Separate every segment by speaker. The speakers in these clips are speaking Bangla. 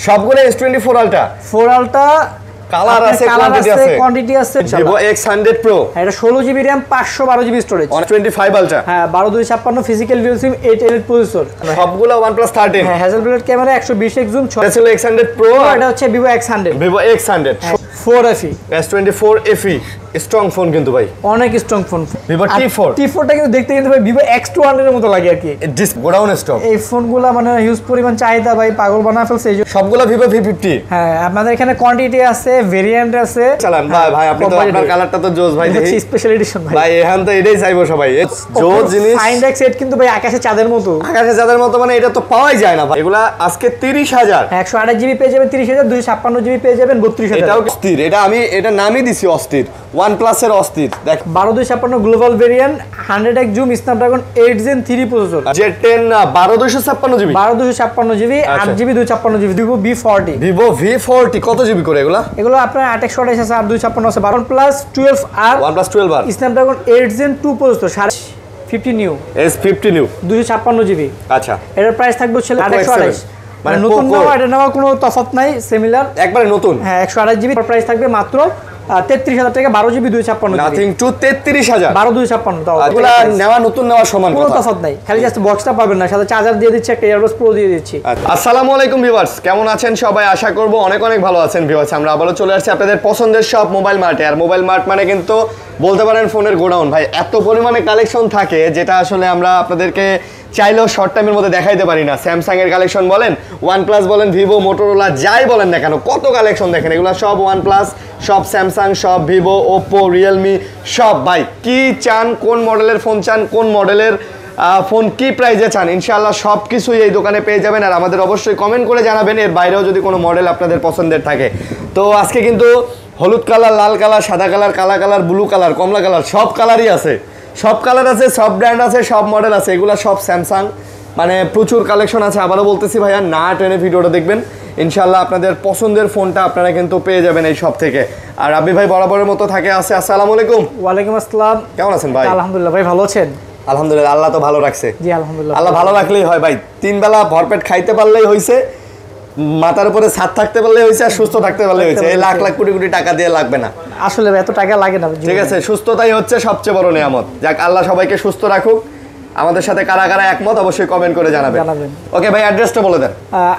Speaker 1: সবগুলো S24 আলট্রা
Speaker 2: 4 আলট্রা
Speaker 1: কালার আছে
Speaker 2: কোয়ান্টিটি আছে
Speaker 1: Vivo X100 Pro
Speaker 2: এটা 16GB RAM 512GB storage
Speaker 1: 25 ultra
Speaker 2: হ্যাঁ 12256 physical dual SIM 8 Elite processor
Speaker 1: সবগুলো OnePlus 13
Speaker 2: হ্যাঁ হ্যাজেলব্লেড ক্যামেরা 120x জুম
Speaker 1: এটা ছিল X100 Pro
Speaker 2: এটা হচ্ছে Vivo X100
Speaker 1: X100
Speaker 2: 4FE
Speaker 1: S24 FE strong phone কিন্তু ভাই
Speaker 2: অনেক স্ট্রং ফোন
Speaker 1: Vivo T4
Speaker 2: টা কিন্তু দেখতে কিন্তু ভাই Vivo X200 এর মতো লাগে আর কি
Speaker 1: গোডাউন স্টক
Speaker 2: এই ফোনগুলো মানে হিউজ পরিমাণ চাহিদা ভাই পাগল বানা ফেলছে
Speaker 1: সবগুলো Vivo V50
Speaker 2: হ্যাঁ আপনাদের এখানে কোয়ান্টিটি আছে ভেরিয়েন্ট আছে
Speaker 1: চালান ভাই আপনি তো আপনার কালারটা তো জোস ভাই দেখি
Speaker 2: স্পেশাল এডিশন
Speaker 1: ভাই এখন তো এটাই চাইবো সবাই জোস জিনিস
Speaker 2: ফাইন্ড সেট কিন্তু ভাই আকাশে চাঁদের মতো
Speaker 1: মানে এটা তো পাওয়াই যায় না ভাই এগুলা আজকে 30000
Speaker 2: 128GB পেয়ে যাবেন 30000 256GB পেয়ে যাবেন 32000
Speaker 1: এটাও অস্থির এটা নামই দিছি অস্থির OnePlus এর অস্থির দেখ
Speaker 2: 12256 global variant 100x zoom Snapdragon 8 Gen 3 processor
Speaker 1: Z10 12256GB
Speaker 2: 12256GB 8GB 256GB Vivo V40
Speaker 1: Vivo V40 কত জিবি করে
Speaker 2: এগুলো আপনার 828 আছে আর 256 আছে 1+ 12R
Speaker 1: OnePlus 12R
Speaker 2: Snapdragon 8 Gen 2 processor 50 new
Speaker 1: S50 new
Speaker 2: 256GB
Speaker 1: আচ্ছা
Speaker 2: এটার প্রাইস থাকবে হচ্ছে 828 মানে নতুন নেওয়া এটা নেওয়া কোনো তফাৎ নাই সিমিলার
Speaker 1: একবারে নতুন
Speaker 2: হ্যাঁ 128GB প্রাইস থাকবে মাত্র 33000 টাকা 12GB 256GB
Speaker 1: নাথিং টু 33000
Speaker 2: 12256 তাও
Speaker 1: এগুলো নেওয়া নতুন নেওয়া সমান
Speaker 2: কোনো তফাৎ নাই খালি জাস্ট বক্সটা পাবেন না সাথে চার্জার দিয়ে দিচ্ছি একটা এয়ারবাস প্রো দিয়ে দিচ্ছি
Speaker 1: আসসালামু আলাইকুম ভিউয়ার্স কেমন আছেন সবাই আশা করব অনেক ভালো আছেন ভিউয়ার্স আমরা আবারো চলে আসছি আপনাদের পছন্দের সব মোবাইল মার্টে আর মোবাইল মার্ট মানে কিন্তু বলতে পারেন ফোনের গোডাউন ভাই এত পরিমাণে কালেকশন থাকে যেটা আসলে আমরা আপনাদেরকে চাইলেও শর্ট টাইমের মধ্যে দেখাইতে পারি না স্যামসাং এর কালেকশন বলেন OnePlus বলেন Vivo Motorola যাই বলেন না কেন কত কালেকশন দেখেন এগুলো সব OnePlus সব স্যামসাং সব Vivo Oppo Realme সব ভাই কি চান কোন মডেলের ফোন চান কোন মডেলের ফোন কি প্রাইসে চান ইনশাআল্লাহ সব কিছুই এই দোকানে পেয়ে যাবেন আর আমাদের অবশ্যই কমেন্ট করে জানাবেন এর বাইরেও যদি কোনো মডেল আপনাদের পছন্দের থাকে তো আজকে কিন্তু হলুদ কালার লাল কালার সাদা কালার কালা কালার ব্লু কালার কমলা কালার সব কালারই আছে সব কালার আছে সব ব্র্যান্ড আছে সব মডেল আছে এগুলা সব স্যামসাং মানে প্রচুর কালেকশন আছে আবারও বলতেছি ভাইয়া না টেনে ভিডিওটা দেখবেন ইনশাআল্লাহ আপনাদের পছন্দের ফোনটা আপনারা কিন্তু পেয়ে যাবেন এই সব থেকে আর রাব্বি ভাই বরাবরের মতো থাকে আছে আসসালামু আলাইকুম
Speaker 2: ওয়ালাইকুম আসসালাম
Speaker 1: কেমন আছেন ভাই
Speaker 2: আলহামদুলিল্লাহ ভাই ভালো আছেন
Speaker 1: আলহামদুলিল্লাহ আল্লাহ তো ভালো রাখছে
Speaker 2: জি আলহামদুলিল্লাহ
Speaker 1: আল্লাহ ভালো রাখলেই হয় ভাই তিন বেলা ভরপেট খাইতে পারলেই হইছে মাথার উপরে ছাদ থাকতে পারলেই হইছে আর সুস্থ থাকতে পারলেই হইছে এই লাখ লাখ কোটি কোটি টাকা দিয়ে লাগবে না
Speaker 2: আসলে এত টাকা লাগে না
Speaker 1: ঠিক আছে সুস্থতাই হচ্ছে সবচেয়ে বড় নিয়ামত যাক আল্লাহ সবাইকে সুস্থ রাখুক আমাদের সাথে কারা কারা একমত অবশ্যই কমেন্ট করে জানাবেন ওকে ভাই অ্যাড্রেসটা বলে দেন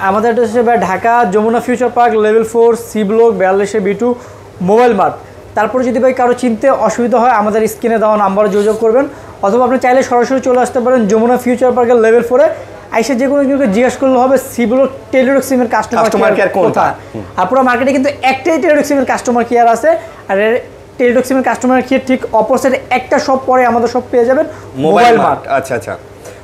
Speaker 2: আমাদের অ্যাড্রেস হচ্ছে Dhaka Jamuna future park level 4 C block 42B2 mobile mart তারপর যদি ভাই কারো চিনতে অসুবিধা হয় আমাদের স্ক্রিনে দেওয়া নাম্বারে যোগাযোগ করবেন অথবা আপনি চাইলে সরাসরি চলে আসতে পারেন যমুনা ফিউচার পার্কের লেভেল 4 এ আইসা যে কোনো কিছুকে জিজ্ঞাসা করলে হবে সি ব্লক টেলিটক সিমের কাস্টমার কেয়ার কোথা আর পুরো মার্কেটে কিন্তু একটাই টেলিটক সিমের কাস্টমার কেয়ার আছে আর টেলিটক সিমের কাস্টমার কেয়ার ঠিক অপোজিটে একটা শপ পরে আমাদের সব পেয়ে যাবেন মোবাইল মার্ট
Speaker 1: আচ্ছা আচ্ছা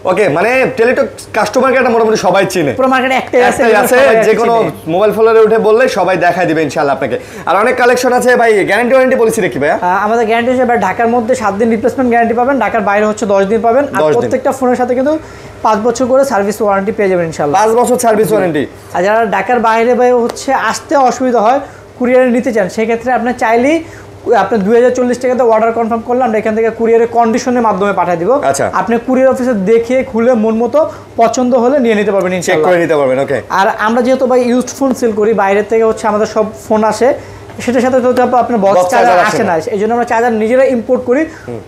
Speaker 1: ওকে মানে টেলিটক কাস্টমার কেয়ারটা মোটামুটি সবাই চিনে
Speaker 2: পুরো মার্কেটে একটাই আছে
Speaker 1: যে কোনো মোবাইল ফোনে উঠে বললে সবাই দেখাই দিবে ইনশাআল্লাহ আপনাকে আর অনেক কালেকশন আছে ভাই গ্যারান্টি ওয়ারেন্টি পলিসি কি ভাই
Speaker 2: আমাদের গ্যারান্টি হিসেবে ঢাকার মধ্যে 7 দিন রিপ্লেসমেন্ট গ্যারান্টি পাবেন ঢাকার বাইরে হচ্ছে 10 দিন পাবেন আর প্রত্যেকটা ফোনের সাথে কিন্তু 5 বছর করে সার্ভিস ওয়ারেন্টি পেয়ে যাবেন ইনশাআল্লাহ
Speaker 1: 5 বছর সার্ভিস ওয়ারেন্টি
Speaker 2: আর যারা ঢাকার বাইরে ভাই হচ্ছে আসতে অসুবিধা হয় কুরিয়ারে নিতে চান সেই ক্ষেত্রে আপনি চাইলেই আপনি 2040 টাকাতে অর্ডার কনফার্ম করলে আমরা এখান থেকে কুরিয়ারের কন্ডিশনের মাধ্যমে পাঠিয়ে দিব আপনি কুরিয়ার অফিসে দেখে খুলে মন মতো পছন্দ হলে নিয়ে নিতে পারবেন
Speaker 1: ইনশাআল্লাহ চেক করে নিতে পারবেন ওকে
Speaker 2: আর আমরা যেহেতু ভাই ইউজড ফোন সেল করি বাইরে থেকে হচ্ছে আমাদের সব ফোন আসে সেটার সাথে তো আপনার বক্স চার্জার আসে না এই জন্য আমরা চার্জার নিজেরা ইম্পোর্ট করি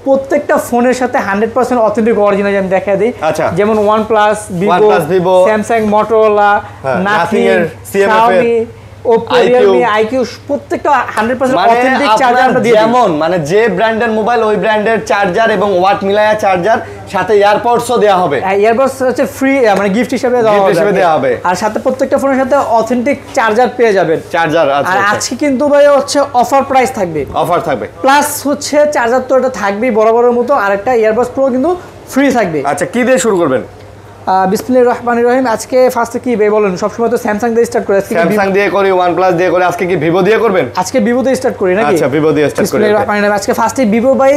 Speaker 2: প্রত্যেকটা ফোনের সাথে 100% অথেন্টিক অরিজিনাল আমি দেখাই দিই যেমন OnePlus Vivo Samsung Motorola Nothing Xiaomi Oppo Realme IQ প্রত্যেকটা 100% অথেন্টিক চার্জার আমরা দিই
Speaker 1: যেমন মানে যে ব্র্যান্ডের মোবাইল ওই ব্র্যান্ডের চার্জার এবং ওয়াট মিলায়া চার্জার সাথে এয়ারপডসও দেয়া হবে
Speaker 2: এয়ারপডস হচ্ছে ফ্রি মানে গিফট হিসেবে দেওয়া হবে আর সাথে প্রত্যেকটা ফোনের সাথে অথেন্টিক চার্জার পেয়ে যাবেন
Speaker 1: চার্জার
Speaker 2: আর আজকে কিন্তু ভাই হচ্ছে অফার প্রাইস থাকবে প্লাস হচ্ছে চার্জার তো এটা থাকবেই বরাবরের মতো আরেকটা এয়ারপডস প্রো কিন্তু ফ্রি থাকবে
Speaker 1: আচ্ছা কি দিয়ে শুরু করবেন
Speaker 2: বিসমিল্লাহির রহমানির রহিম আজকে ফার্স্টে কি ভাই বলেন সবসময় তো স্যামসাং দিয়ে স্টার্ট করে আজকে
Speaker 1: স্যামসাং দিয়ে করি OnePlus দিয়ে করি আজকে কি Vivo দিয়ে করবেন
Speaker 2: আজকে Vivo দিয়ে স্টার্ট করি নাকি
Speaker 1: আচ্ছা Vivo দিয়ে স্টার্ট করি
Speaker 2: বিসমিল্লাহির রহমানির রহিম আজকে ফার্স্টে Vivo বাই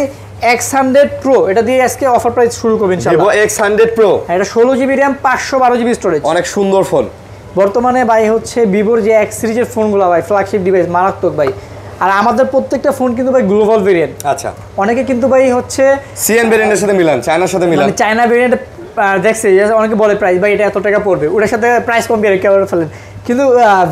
Speaker 2: X100 Pro এটা দিয়ে আজকে অফার প্রাইস শুরু করব ইনশাআল্লাহ
Speaker 1: Vivo X100 Pro
Speaker 2: এটা 16GB RAM 512GB স্টোরেজ
Speaker 1: অনেক সুন্দর ফোন
Speaker 2: বর্তমানে ভাই হচ্ছে Vivoর যে X সিরিজের ফোনগুলো ভাই ফ্ল্যাগশিপ ডিভাইস মারাত্মক ভাই আর আমাদের প্রত্যেকটা ফোন কিন্তু ভাই গ্লোবাল ভেরিয়েন্ট
Speaker 1: আচ্ছা
Speaker 2: অনেকে কিন্তু ভাই হচ্ছে
Speaker 1: সিএন ভেরিয়েন্টের সাথে মিলান চায়নার সাথে মিলান
Speaker 2: মানে চায়না ভেরিয়েন্ট দেখছি অনেকে বলে প্রাইস ভাই এটা এত টাকা পড়বে ওটার সাথে প্রাইস কম্পেয়ার করে ফেলেন কিন্তু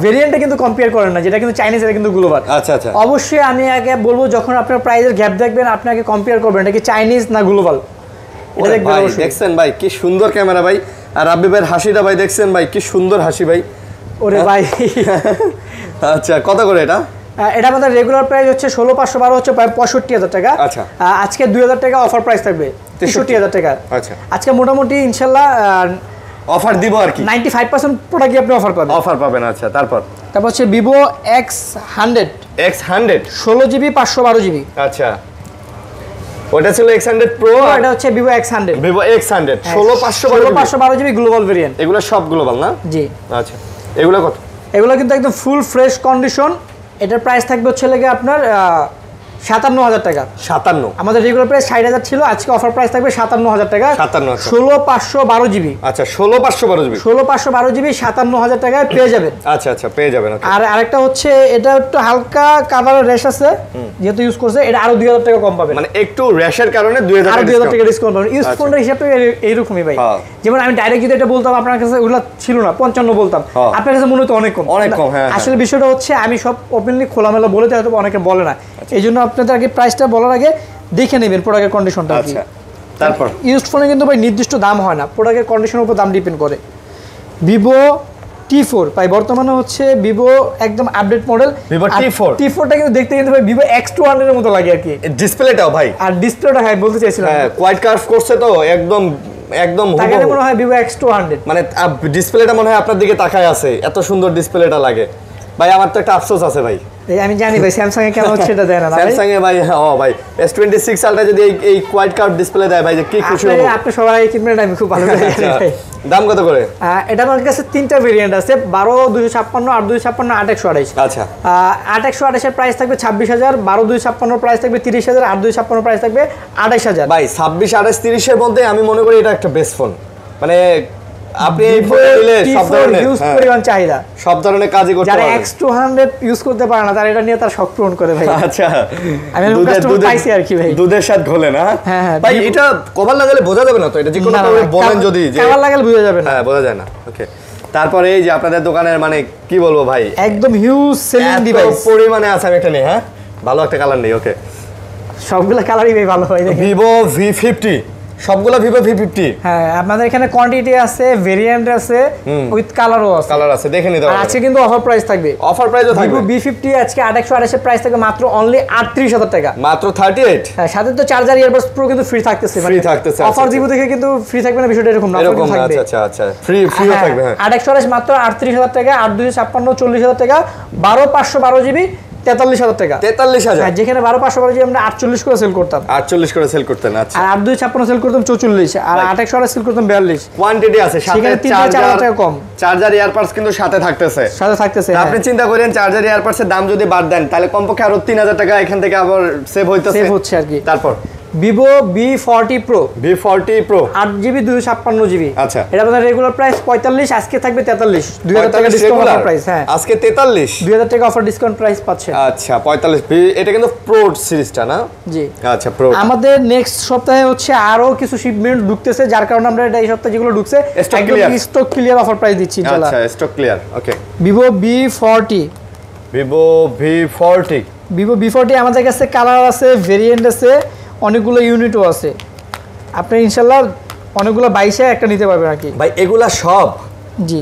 Speaker 2: ভেরিয়েন্টটা কিন্তু কম্পেয়ার করেন না, যেটা কিন্তু চাইনিজ, এটা কিন্তু গ্লোবাল।
Speaker 1: আচ্ছা আচ্ছা,
Speaker 2: অবশ্যই আমি আগে বলবো যখন আপনার প্রাইসের গ্যাপ দেখবেন আপনাকে কম্পেয়ার করবেন এটা কি চাইনিজ না গ্লোবাল, এটা দেখবেন।
Speaker 1: ভাই দেখছেন ভাই কি সুন্দর ক্যামেরা ভাই, আর রাব্বি ভাইয়ের হাসিটা ভাই দেখছেন ভাই কি সুন্দর হাসি ভাই।
Speaker 2: ওরে ভাই
Speaker 1: আচ্ছা কত করে এটা?
Speaker 2: এটা আমাদের রেগুলার প্রাইস হচ্ছে 16,512 হচ্ছে প্রায় 65,000 টাকা।
Speaker 1: আচ্ছা
Speaker 2: আজকে 2,000 টাকা অফার প্রাইস থাকবে 63,000 টাকা।
Speaker 1: আচ্ছা
Speaker 2: আজকে মোটামুটি ইনশাল্লাহ
Speaker 1: অফার দিব আর কি,
Speaker 2: 95% প্রোডাক্টই আপনি অফার পাবেন।
Speaker 1: অফার পাবেন। আচ্ছা তারপর
Speaker 2: হচ্ছে ভিভো X100 16GB 512GB।
Speaker 1: আচ্ছা ওটা ছিল X100 Pro,
Speaker 2: এটা হচ্ছে Vivo X100
Speaker 1: 16,512GB
Speaker 2: global variant.
Speaker 1: এগুলো সব গ্লোবাল না?
Speaker 2: জি।
Speaker 1: আচ্ছা এগুলো কত?
Speaker 2: এগুলো কিন্তু একদম ফুল ফ্রেশ কন্ডিশন। এটার প্রাইস থাকবে হচ্ছে লেগে আপনার 57,000 টাকা।
Speaker 1: 57?
Speaker 2: আমাদের রেগুলার প্রাইস 60,000 ছিল, আজকে অফার প্রাইস থাকবে 57,000 টাকা।
Speaker 1: 57
Speaker 2: 16,512GB।
Speaker 1: আচ্ছা 16,512GB
Speaker 2: 16,512GB 57,000 টাকায় পেয়ে যাবেন।
Speaker 1: আচ্ছা আচ্ছা পেয়ে যাবেন।
Speaker 2: আর আরেকটা হচ্ছে এটা একটু হালকা কাভারের রেশ আছে, যেহেতু ইউজ করছে এটা আরো 2,000 টাকা কম পাবেন।
Speaker 1: মানে একটু র্যাশের কারণে 2,000
Speaker 2: টাকা ডিসকাউন্ট পাবেন। ইউজ ফোনের হিসাবটা এইরকমই ভাই। যেমন আমি ডাইরেক্ট যদি এটা বলতাম আপনার কাছে ওগুলো ছিল না 55 বলতাম, আপনার কাছে মনে হতো অনেক কম।
Speaker 1: অনেক কম, হ্যাঁ।
Speaker 2: আসলে বিষয়টা হচ্ছে আমি সব ওপেনলি খোলামেলা বলে দেয়, হয়তো অনেকে বলে না। এই জন্য আপনাদের আগে প্রাইসটা বলার আগে দেখে নেবেন প্রোডাক্টের কন্ডিশনটা।
Speaker 1: আচ্ছা তারপর
Speaker 2: ইউজড ফোনে কিন্তু ভাই নির্দিষ্ট দাম হয় না, প্রোডাক্টের কন্ডিশনের উপর দাম ডিপেন্ড করে। ভিভো T4 ভাই বর্তমানে হচ্ছে ভিভো একদম আপডেট মডেল।
Speaker 1: ভিভো
Speaker 2: T4টা কিন্তু দেখতে কিন্তু ভাই ভিভো X200 এর মতো লাগে আর কি।
Speaker 1: ডিসপ্লেটাও ভাই,
Speaker 2: আর ডিসপ্লেটা হ্যাঁ বলতে চাইছিলাম,
Speaker 1: হ্যাঁ কোয়াইট কার্ভ করছে তো একদম একদম
Speaker 2: তাকালে মনে হয় ভিভো X200,
Speaker 1: মানে ডিসপ্লেটা মনে হয় আপনার দিকে তাকায় আছে, এত সুন্দর ডিসপ্লেটা লাগে ভাই। আমার তো একটা আফসোস আছে ভাই,
Speaker 2: আমি জানি ভাই স্যামসাং এ কেন হচ্ছে এটা দেয় না।
Speaker 1: স্যামসাং এ ভাই ও ভাই S26 আলট্রা যদি এই কোয়াইট কার্ভ ডিসপ্লে দেয় ভাই যে কি খুশি হব।
Speaker 2: আপনি সবাই কিনবেন, আমি খুব ভালো জানি ভাই।
Speaker 1: দাম কত করে?
Speaker 2: এটা আমার কাছে তিনটা ভেরিয়েন্ট আছে, 12/256, 8/256, 8/128।
Speaker 1: আচ্ছা
Speaker 2: 8/128 এর প্রাইস থাকবে 26,000, 12/256 প্রাইস থাকবে 30,000, 8/256 প্রাইস থাকবে 28,000।
Speaker 1: ভাই 26, 28, 30 এর মধ্যে আমি মনে করি এটা একটা বেস্ট ফোন। মানে আপনি এই ফোন নিলে সব ধরনের
Speaker 2: ইউজ পরিমাণ চাহিদা,
Speaker 1: সব ধরনের কাজই করতে পারবেন।
Speaker 2: যারা X200 ইউজ করতে পারে না তারা এটা নিয়ে তার শখ পূরণ করে ভাই।
Speaker 1: আচ্ছা
Speaker 2: আমি কাস্টমার পাইছি আর কি ভাই,
Speaker 1: দুধের সাথে ঘোলে না।
Speaker 2: হ্যাঁ
Speaker 1: ভাই এটা কভার লাগালে বোঝা যাবে না তো, এটা যে কোনো ভাবে বলেন যদি যে
Speaker 2: কভার লাগালে বোঝা যাবে না।
Speaker 1: হ্যাঁ বোঝা যায় না। ওকে তারপরে এই যে আপনাদের দোকানের মানে কি বলবো ভাই,
Speaker 2: একদম হিউজ সেলিং ডিভাইস
Speaker 1: পরিমাণে আছে। আমি একটা নেই, হ্যাঁ ভালো একটা কালার নেই। ওকে
Speaker 2: সবগুলো কালারই ভাই ভালো হয়।
Speaker 1: ভিভো V50, সবগুলো ভিভো V50।
Speaker 2: হ্যাঁ আপনাদের এখানে কোয়ান্টিটি আছে, ভেরিয়েন্ট আছে, উইথ কালারও আছে।
Speaker 1: কালার আছে, দেখে নিতে পারবেন।
Speaker 2: আজকে কিন্তু অফার প্রাইস থাকবে,
Speaker 1: অফার প্রাইসও থাকবে।
Speaker 2: ভিভো V50 আজকে 8/128 এর প্রাইস থাকবে মাত্র অনলি 38,000 টাকা।
Speaker 1: মাত্র 38?
Speaker 2: হ্যাঁ সাথে তো চার্জার ইয়ারবাডস প্রো কিন্তু ফ্রি থাকতেছে।
Speaker 1: ফ্রি থাকতেছে
Speaker 2: অফার দিব দেখে কিন্তু ফ্রি থাকবে না, বিষয়টা এরকম না,
Speaker 1: এরকম
Speaker 2: থাকবে।
Speaker 1: আচ্ছা আচ্ছা ফ্রিও থাকবে। হ্যাঁ
Speaker 2: 8/128 মাত্র 38,000 টাকা, 8/256 40,000 টাকা, 12/512GB 43,000 টাকা।
Speaker 1: 43,000?
Speaker 2: হ্যাঁ যেখানে 12/512GB আমরা 48 করে সেল করতাম,
Speaker 1: 48 করে সেল করতেন। আচ্ছা
Speaker 2: আর 8/256 সেল করতাম 44, আর 8/128 সেল করতাম 42।
Speaker 1: কোয়ান্টিটি আছে, সাথে
Speaker 2: চার্জার টাকা কম,
Speaker 1: চার্জার ইয়ারপাডস কিন্তু সাথে থাকতেছে। আপনি চিন্তা করেন চার্জার ইয়ারপাডস এর দাম যদি বাদ দেন তাহলে কমপক্ষে আরো 3,000 টাকা এখান থেকে আবার সেভ হচ্ছে
Speaker 2: আর কি।
Speaker 1: তারপর
Speaker 2: Vivo V40 Pro 8GB 256GB।
Speaker 1: আচ্ছা
Speaker 2: এটা আমাদের রেগুলার প্রাইস 45, আজকে থাকবে 43, 2,000 টাকা ডিসকাউন্ট অফার প্রাইস। হ্যাঁ
Speaker 1: আজকে 43,
Speaker 2: 2,000 টাকা অফার ডিসকাউন্ট প্রাইস পাচ্ছেন।
Speaker 1: আচ্ছা 45। এটা কিন্তু প্রো সিরিজটা না?
Speaker 2: জি
Speaker 1: আচ্ছা প্রো।
Speaker 2: আমাদের নেক্সট সপ্তাহে হচ্ছে আরো কিছু শিপমেন্ট ঢুকতেছে, যার কারণে আমরা এই সপ্তাহে যেগুলো ঢুকছে একদম স্টক ক্লিয়ার অফার প্রাইস দিচ্ছি ইনশাআল্লাহ।
Speaker 1: আচ্ছা স্টক ক্লিয়ার। ওকে
Speaker 2: ভিভো V40 ভিভো V40 আমাদের কাছে কালার আছে, ভেরিয়েন্ট আছে, অনেকগুলো ইউনিটও আছে। আপনি ইনশাআল্লাহ অনেকগুলো 22-এ একটা নিতে পারবেন আর কি
Speaker 1: ভাই। এগুলা সব?
Speaker 2: জি।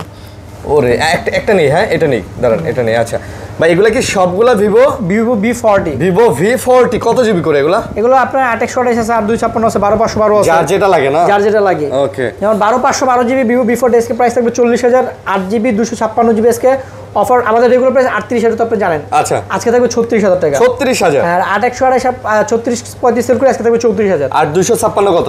Speaker 1: ওরে একটা নেই, হ্যাঁ এটা নেই, দাঁড়ান এটা নেই। আচ্ছা ভাই এগুলা কি সবগুলা ভিভো V40 কত জিবি করে এগুলা?
Speaker 2: এগুলো আপনার 8/128 আছে, 8/256 আছে, 12/512 আছে,
Speaker 1: যার যেটা লাগে না,
Speaker 2: যার যেটা লাগে।
Speaker 1: ওকে
Speaker 2: যেমন 12/512GB Vivo V40 SK price থাকবে 40,000, 8GB 256GB এসকে অফার আমাদের রেগুলার প্রাইস 38,000 তো আপনি জানেন।
Speaker 1: আচ্ছা
Speaker 2: আজকে থাকবে 36,000 টাকা।
Speaker 1: 36,000?
Speaker 2: আর 8/128 36-35 সেল করে আজকে থাকবে 34,000।
Speaker 1: আর 256 কত?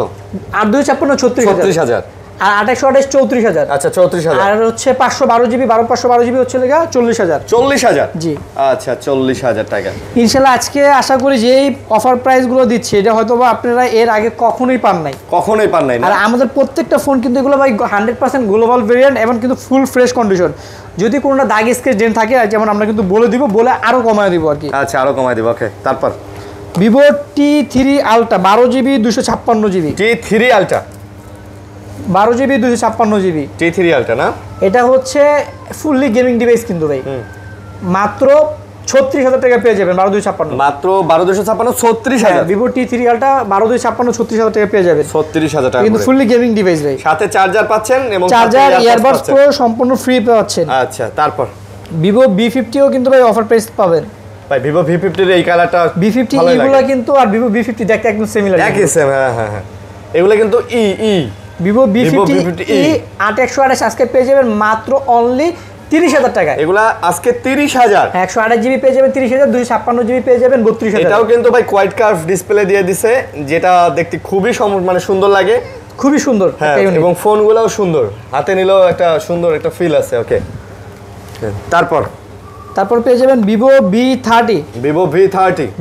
Speaker 2: 8/256 36,000, আর 8/128 34,000।
Speaker 1: আচ্ছা 34,000।
Speaker 2: আর হচ্ছে 512GB 12/512GB হচ্ছে লেগা 40,000।
Speaker 1: 40,000?
Speaker 2: জি।
Speaker 1: আচ্ছা 40,000 টাকা
Speaker 2: ইনশাআল্লাহ আজকে আশা করি যে এই অফার প্রাইস গুলো দিচ্ছে এটা হয়তো বা আপনারা এর আগে কখনোই পান নাই। আর আমাদের প্রত্যেকটা ফোন কিন্তু এগুলো ভাই 100% গ্লোবাল ভেরিয়েন্ট এবং কিন্তু ফুল ফ্রেশ কন্ডিশন। যদি কোনোটা দাগ স্ক্র্যাচ ডেন্ট থাকে যেমন আমরা কিন্তু বলে দিব, বলে আরো কমায় দিব আর কি।
Speaker 1: আচ্ছা আরো কমায় দিব। ওকে তারপর
Speaker 2: Vivo T3 ultra 12GB 256GB।
Speaker 1: T3 ultra
Speaker 2: 12GB 256GB
Speaker 1: T3 Ultra না?
Speaker 2: এটা হচ্ছে ফুললি গেমিং ডিভাইস কিন্তু ভাই মাত্র 36,000 টাকা পেয়ে যাবেন 12256
Speaker 1: মাত্র 12256 36000
Speaker 2: Vivo T3 Ultra 12256 36,000 টাকা পেয়ে যাবেন
Speaker 1: 36000 টাকা
Speaker 2: কিন্তু
Speaker 1: করে।
Speaker 2: ফুললি গেমিং ডিভাইস ভাই
Speaker 1: সাথে চার্জার পাচ্ছেন এবং
Speaker 2: চার্জার
Speaker 1: সাথে
Speaker 2: ইয়ারবাডস
Speaker 1: পাচ্ছেন।
Speaker 2: প্রো সম্পূর্ণ ফ্রি পাচ্ছেন।
Speaker 1: আচ্ছা তারপর
Speaker 2: Vivo B50 ও কিন্তু ভাই অফার প্রাইস পাবেন।
Speaker 1: ভাই Vivo V50 এর এই কালারটা
Speaker 2: B50
Speaker 1: ভালোই
Speaker 2: এগুলো
Speaker 1: লাগে।
Speaker 2: কিন্তু আর Vivo B50 দেখতে একদম সিমিলার
Speaker 1: একই সেম, হ্যাঁ হ্যাঁ হ্যাঁ, এগুলো কিন্তু
Speaker 2: Vivo B50
Speaker 1: B50e
Speaker 2: 8128 আজকে পেয়ে যাবেন মাত্র অনলি 30,000 টাকা।
Speaker 1: এগুলা আজকে 30,000।
Speaker 2: 128GB পেয়ে যাবেন 30,000, 256GB পেয়ে যাবেন 32,000।
Speaker 1: এটাও কিন্তু ভাই কোয়াইট কার্ভ ডিসপ্লে দিয়ে দিছে, যেটা দেখতে খুবই মানে সুন্দর লাগে,
Speaker 2: খুবই সুন্দর
Speaker 1: হ্যাঁ,
Speaker 2: একটা unit।
Speaker 1: এবং ফোনগুলোও সুন্দর, হাতে নিলেও একটা সুন্দর একটা ফিল আছে। ওকে,
Speaker 2: তারপর পেয়ে যাবেন Vivo B30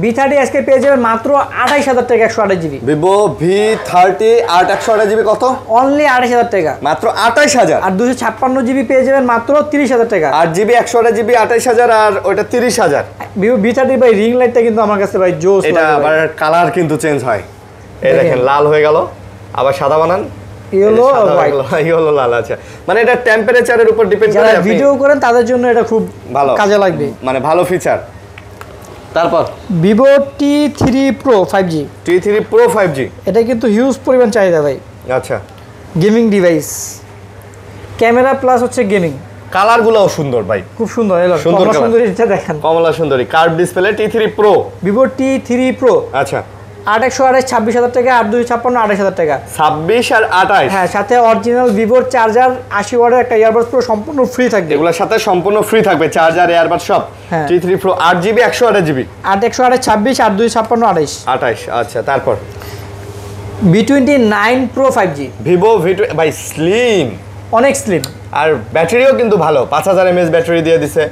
Speaker 1: V30
Speaker 2: আজকে পেয়ে যাবেন মাত্র 28,000 টাকা 128GB।
Speaker 1: Vivo V30 128GB কত?
Speaker 2: অনলি 28,000 টাকা।
Speaker 1: মাত্র 28000।
Speaker 2: আর 256GB পেয়ে যাবেন মাত্র 30,000 টাকা।
Speaker 1: 8GB 128GB 28000, আর ওটা 30,000।
Speaker 2: Vivo B30 ভাই রিং লাইটটা কিন্তু আমার কাছে ভাই জোস
Speaker 1: এটা
Speaker 2: লাগে
Speaker 1: আবার কালার কিন্তু চেঞ্জ হয়, এই
Speaker 2: দেখেন।
Speaker 1: দেখেন লাল হয়ে গেল, আবার সাদা বানান,
Speaker 2: ইয়েলো আর হোয়াইট।
Speaker 1: ইয়েলো লাল আছে, মানে এটা টেম্পারেচারের উপর ডিপেন্ড করে।
Speaker 2: যারা
Speaker 1: আপনি
Speaker 2: ভিডিও করেন তাদের জন্য এটা খুব
Speaker 1: ভালো
Speaker 2: কাজে লাগবে,
Speaker 1: মানে ভালো ফিচার। তারপর
Speaker 2: Vivo T3 Pro 5G
Speaker 1: T3 Pro 5G,
Speaker 2: এটা কিন্তু হিউজ পরিমাণ চাহিদা ভাই।
Speaker 1: আচ্ছা,
Speaker 2: গেমিং ডিভাইস, ক্যামেরা প্লাস হচ্ছে গেমিং,
Speaker 1: কালারগুলোও সুন্দর ভাই,
Speaker 2: খুব সুন্দর। এলো
Speaker 1: সুন্দর
Speaker 2: কমলা
Speaker 1: colour।
Speaker 2: সুন্দরী এটা দেখেন,
Speaker 1: কমলা সুন্দরী curve display T3 Pro।
Speaker 2: Vivo T3 Pro
Speaker 1: আচ্ছা,
Speaker 2: 8128 26,000 টাকা, 8256 28,000 টাকা।
Speaker 1: 26 আর 28,
Speaker 2: হ্যাঁ, সাথে অরিজিনাল ভিভোর চার্জার 80 ওয়াটের একটা ইয়ারবাডস পুরো সম্পূর্ণ ফ্রি থাকবে।
Speaker 1: এগুলোর সাথে সম্পূর্ণ ফ্রি থাকবে চার্জার, এয়ারবাড সব।
Speaker 2: হ্যাঁ।
Speaker 1: T3 Pro 8GB 128GB
Speaker 2: 8128 26 8256
Speaker 1: 28। আচ্ছা, তারপর
Speaker 2: B29 Pro 5G
Speaker 1: Vivo V20 ভাই স্লিম,
Speaker 2: অনেক স্লিম,
Speaker 1: আর ব্যাটারিও কিন্তু ভালো, 5000 mAh ব্যাটারি দিয়ে দিছে।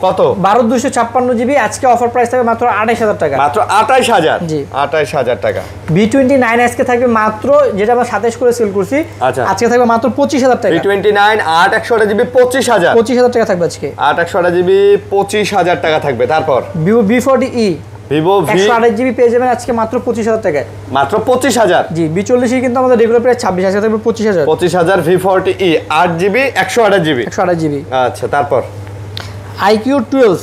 Speaker 1: কত?
Speaker 2: 12256GB আজকে অফার প্রাইস থাকবে মাত্র 28,000 টাকা।
Speaker 1: মাত্র 28000।
Speaker 2: জি।
Speaker 1: 28000 টাকা।
Speaker 2: B29 আজকে থাকবে মাত্র, যেটা আমরা 27 করে সেল করছি,
Speaker 1: আচ্ছা।
Speaker 2: আজকে থাকবে মাত্র 25,000 টাকা।
Speaker 1: B29 8 128GB 25000।
Speaker 2: 25,000 টাকা থাকবে আজকে।
Speaker 1: 8 128GB 25000 টাকা থাকবে। তারপর
Speaker 2: Vivo V40e
Speaker 1: Vivo V
Speaker 2: 128GB পেয়ে যাবেন আজকে মাত্র 25,000 টাকায়।
Speaker 1: মাত্র 25000।
Speaker 2: জি, B40 কিন্তু আমাদের রেগুলার প্রাইস 26, আজকে থাকবে 25,000।
Speaker 1: 25000 V40e 8GB 128GB।
Speaker 2: 128GB
Speaker 1: আচ্ছা, তারপর
Speaker 2: IQ12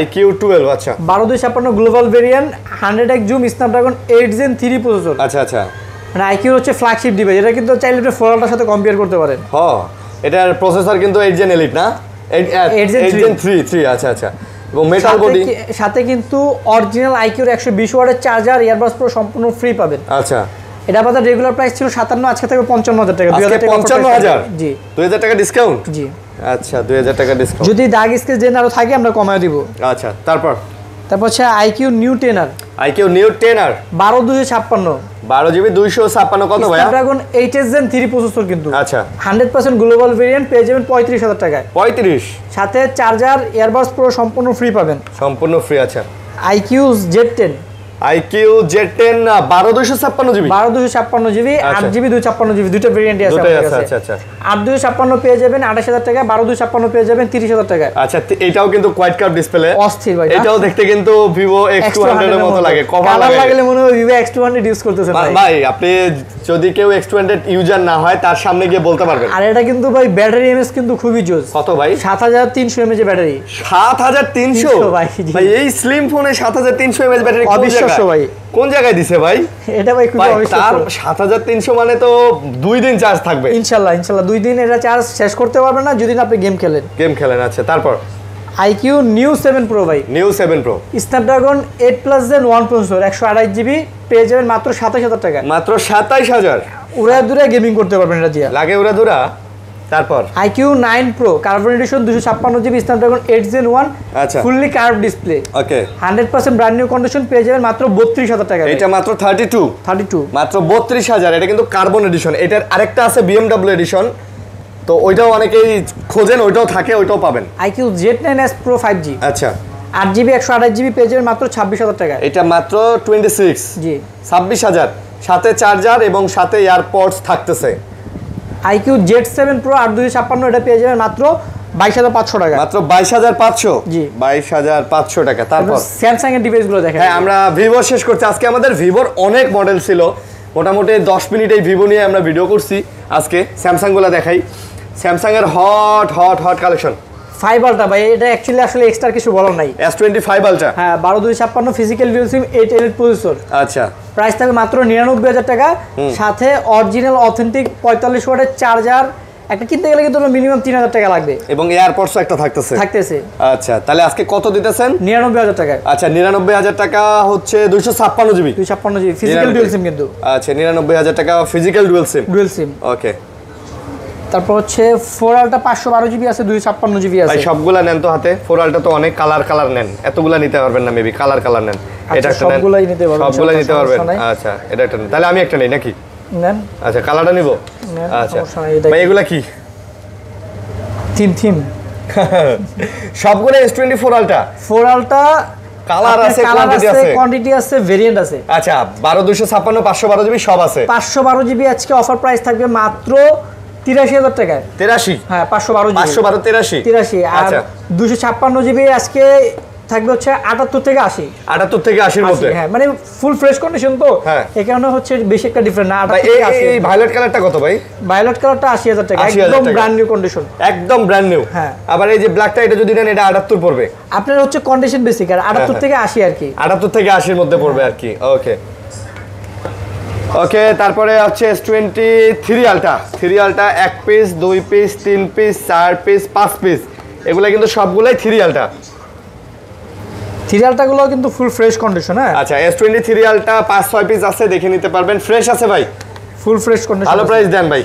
Speaker 1: IQ12। আচ্ছা
Speaker 2: 12256 global variant 100x zoom Snapdragon 8 Gen 3 processor.
Speaker 1: আচ্ছা আচ্ছা,
Speaker 2: মানে IQ হচ্ছে ফ্ল্যাগশিপ ডিভাইস, এটা কিন্তু চাইলে আপনি ফোরআলটার সাথে কম্পেয়ার করতে পারেন।
Speaker 1: এটার প্রসেসর কিন্তু 8 Gen Elite না?
Speaker 2: 8 Gen
Speaker 1: 3। আচ্ছা আচ্ছা, এবং মেটাল বডি
Speaker 2: সাথে কিন্তু অরিজিনাল IQ-র 120 ওয়াটের চার্জার, ইয়ারবাডস পুরো সম্পূর্ণ ফ্রি পাবেন।
Speaker 1: আচ্ছা,
Speaker 2: এটা আমাদের রেগুলার প্রাইস ছিল 57, আজকে থেকে 55,000 টাকা।
Speaker 1: আজকে
Speaker 2: 2000 টাকা offer price
Speaker 1: 55,000?
Speaker 2: থাকবে। জি
Speaker 1: 2000 টাকা ডিসকাউন্ট।
Speaker 2: জি,
Speaker 1: আচ্ছা, 2000 টাকা ডিসকাউন্ট।
Speaker 2: যদি দাগ স্কেচ দেন আরো থাকে আমরা কমায় দিব।
Speaker 1: আচ্ছা, তারপর
Speaker 2: তারপর হচ্ছে IQ new 10R
Speaker 1: IQ new 10R
Speaker 2: 12256
Speaker 1: 12GB 256 কত ভাইয়া?
Speaker 2: স্ন্যাপড্রাগন 8 Gen 3 প্রসেসর কিন্তু।
Speaker 1: আচ্ছা,
Speaker 2: 100% গ্লোবাল ভেরিয়েন্ট পেয়ে যাবেন 35,000 টাকায়।
Speaker 1: 35
Speaker 2: সাথে চার্জার, ইয়ারবাডস পুরো সম্পূর্ণ ফ্রি পাবেন।
Speaker 1: সম্পূর্ণ ফ্রি। আচ্ছা,
Speaker 2: IQ Z10
Speaker 1: IQ Z10 12256GB
Speaker 2: 12256GB
Speaker 1: আচ্ছা।
Speaker 2: 8GB 256GB দুটো ভেরিয়েন্টই আছে
Speaker 1: দুটোই
Speaker 2: আমাদের
Speaker 1: আছে।
Speaker 2: কাছে।
Speaker 1: আচ্ছা আচ্ছা
Speaker 2: 8256 পেয়ে যাবেন 28,000 টাকা, 12256 পেয়ে যাবেন 30,000 টাকা।
Speaker 1: আচ্ছা, এটাও কিন্তু কোয়াইট কার্ভ ডিসপ্লে,
Speaker 2: অস্থির ভাই।
Speaker 1: এটাও দেখতে কিন্তু Vivo X200 এর মতো লাগে, কভার
Speaker 2: কালার
Speaker 1: লাগে।
Speaker 2: লাগলে মনে হয় Vivo X200 ইউজ করতেছেন ভাই।
Speaker 1: ভাই আপনি যদি কেউ X200 ইউজার না হয়, তার সামনে গিয়ে বলতে পারবেন।
Speaker 2: আর এটা কিন্তু ভাই ব্যাটারি এমএস কিন্তু খুবই জোস।
Speaker 1: কত ভাই?
Speaker 2: 7300 mAh ব্যাটারি।
Speaker 1: 7300
Speaker 2: ভাই, জি।
Speaker 1: ভাই এই স্লিম ফোনে 7300 mAh ব্যাটারি
Speaker 2: অবিশ্বাস্য ভাই।
Speaker 1: কোন জায়গায় দিছে ভাই?
Speaker 2: এটা ভাই খুব
Speaker 1: ভাই
Speaker 2: অবিশ্বাস্য।
Speaker 1: তার 7300 মানে তো 2 দিন চার্জ থাকবে
Speaker 2: ইনশাআল্লাহ 2 দিন এটা চার্জ শেষ করতে পারবেন না যদি না আপনি গেম খেলেন।
Speaker 1: গেম খেলেন। আচ্ছা, তারপর
Speaker 2: IQ নিউ 7 Pro ভাই
Speaker 1: new 7 Pro
Speaker 2: Snapdragon 8+ Gen 1 processor 128GB পেয়ে যাবেন মাত্র 27,000 টাকা।
Speaker 1: মাত্র 27000।
Speaker 2: উড়া দূরে গেমিং করতে পারবেন এটা দিয়ে।
Speaker 1: লাগে ওরা ধরা। তারপর
Speaker 2: IQ 9 Pro carbon addition 256GB Snapdragon 8 Gen 1
Speaker 1: আচ্ছা,
Speaker 2: ফুললি কার্ভ ডিসপ্লে,
Speaker 1: ওকে
Speaker 2: 100% ব্র্যান্ড নিউ কন্ডিশন পেয়ে যাবেন মাত্র 32,000 টাকা।
Speaker 1: এটা মাত্র
Speaker 2: 32
Speaker 1: মাত্র 32000। এটা কিন্তু কার্বন এডিশন। এটার আরেকটা আছে BMW এডিশন, তো ওইটাও অনেকেই খোঁজেন, ওইটাও থাকে, ওইটাও পাবেন।
Speaker 2: IQ Z9s Pro 5G
Speaker 1: আচ্ছা,
Speaker 2: 8GB 128GB পেয়ে যাবেন মাত্র 26,000 টাকা।
Speaker 1: এটা মাত্র 26।
Speaker 2: জি
Speaker 1: 26,000, সাথে চার্জার এবং সাথে এয়ারপডস থাকতেছে।
Speaker 2: IQ Z7 Pro 8256 এটা পেয়ে যাবেন মাত্র 22,500 টাকা।
Speaker 1: মাত্র 22,500।
Speaker 2: জি।
Speaker 1: 22,500 টাকা। তারপর
Speaker 2: স্যামসাং এর ডিভাইসগুলো দেখেন।
Speaker 1: হ্যাঁ, আমরা ভিভো শেষ করছি। আজকে আমাদের ভিভোর অনেক মডেল ছিল, মোটামুটি 10 মিনিট এই ভিভো নিয়ে আমরা ভিডিও করছি আজকে। স্যামসাংগুলো দেখাই, স্যামসাংয়ের hot hot hot collection.
Speaker 2: 5 ultra ভাই, এটা অ্যাকচুয়ালি আসলে এক্সট্রা কিছু বলার নাই।
Speaker 1: S25 আলট্রা,
Speaker 2: হ্যাঁ 12256 physical dual SIM 8 Elite processor.
Speaker 1: আচ্ছা,
Speaker 2: প্রাইস থাকবে মাত্র 99,000 টাকা, সাথে অরিজিনাল অথেন্টিক 45 ওয়াটের চার্জার। একটা কিনতে গেলে কিন্তু মিনিমাম 3000 টাকা লাগবে,
Speaker 1: এবং এয়ারপডসও একটা থাকতেছে। আচ্ছা, তাহলে আজকে কত দিতেছেন?
Speaker 2: 99,000 টাকা।
Speaker 1: আচ্ছা, 99,000 টাকা হচ্ছে 256 GB.
Speaker 2: 256 GB physical dual SIM কিন্তু।
Speaker 1: আচ্ছা, 99,000 টাকা ফিজিক্যাল ডুয়াল সিম। ওকে,
Speaker 2: তারপর হচ্ছে 4 আলট্রা 512 জিবি আছে, 256 জিবি আছে।
Speaker 1: ভাই সবগুলা নেন তো হাতে। 4 আলট্রা তো অনেক কালার নেন, এতগুলা নিতে পারবেন না, মেবি কালার নেন। এটা একটা নেন,
Speaker 2: সবগুলাই নিতে পারবেন,
Speaker 1: সবগুলাই নিতে পারবেন। আচ্ছা, এটা একটা নেন, তাহলে আমি একটা নেই নাকি?
Speaker 2: নেন।
Speaker 1: আচ্ছা, কালারটা নিব। আচ্ছা ভাই, এগুলা কি?
Speaker 2: থিম
Speaker 1: সবগুলো S24 আলট্রা।
Speaker 2: 4 আলট্রা
Speaker 1: কালার আছে,
Speaker 2: কোয়ান্টিটি আছে, ভেরিয়েন্ট আছে।
Speaker 1: আচ্ছা, 12256 512 জিবি সব আছে।
Speaker 2: 512 জিবি আজকে অফার প্রাইস থাকবে মাত্র 83,000 টাকায়।
Speaker 1: 83?
Speaker 2: হ্যাঁ 512 জিবি।
Speaker 1: 512
Speaker 2: 83। আর 256 জিবি আজকে থাকবে হচ্ছে 78 থেকে 80।
Speaker 1: 78 থেকে 80 এর মধ্যে।
Speaker 2: হ্যাঁ, মানে ফুল ফ্রেশ কন্ডিশন তো, এই কারণে হচ্ছে বেশি একটা ডিফারেন্ট না। 78 থেকে 80।
Speaker 1: এই ভায়োলেট কালারটা কত ভাই?
Speaker 2: ভায়োলেট কালারটা 80,000 টাকা, একদম ব্র্যান্ড নিউ কন্ডিশন।
Speaker 1: একদম ব্র্যান্ড নিউ।
Speaker 2: হ্যাঁ।
Speaker 1: আবার এই যে ব্ল্যাকটা, এটা যদি নেন এটা 78 পড়বে।
Speaker 2: আপনার হচ্ছে কন্ডিশন বেসিক, আর 78 থেকে 80 আর কি।
Speaker 1: 78 থেকে 80 এর মধ্যে পড়বে আর কি। ওকে, তারপরে হচ্ছে S23 ultra. 3 ultra 1 piece, 2 piece, 3 piece, 4 piece, 5 piece, এগুলা কিন্তু সবগুলাই 3 আলট্রা।
Speaker 2: 3 আলট্রাগুলো কিন্তু ফুল ফ্রেশ কন্ডিশন। হ্যাঁ,
Speaker 1: আচ্ছা, S23 আলট্রা 5-6 পিস আছে, দেখে নিতে পারবেন। ফ্রেশ আছে ভাই,
Speaker 2: ফুল ফ্রেশ কন্ডিশন।
Speaker 1: ভালো প্রাইস দেন ভাই।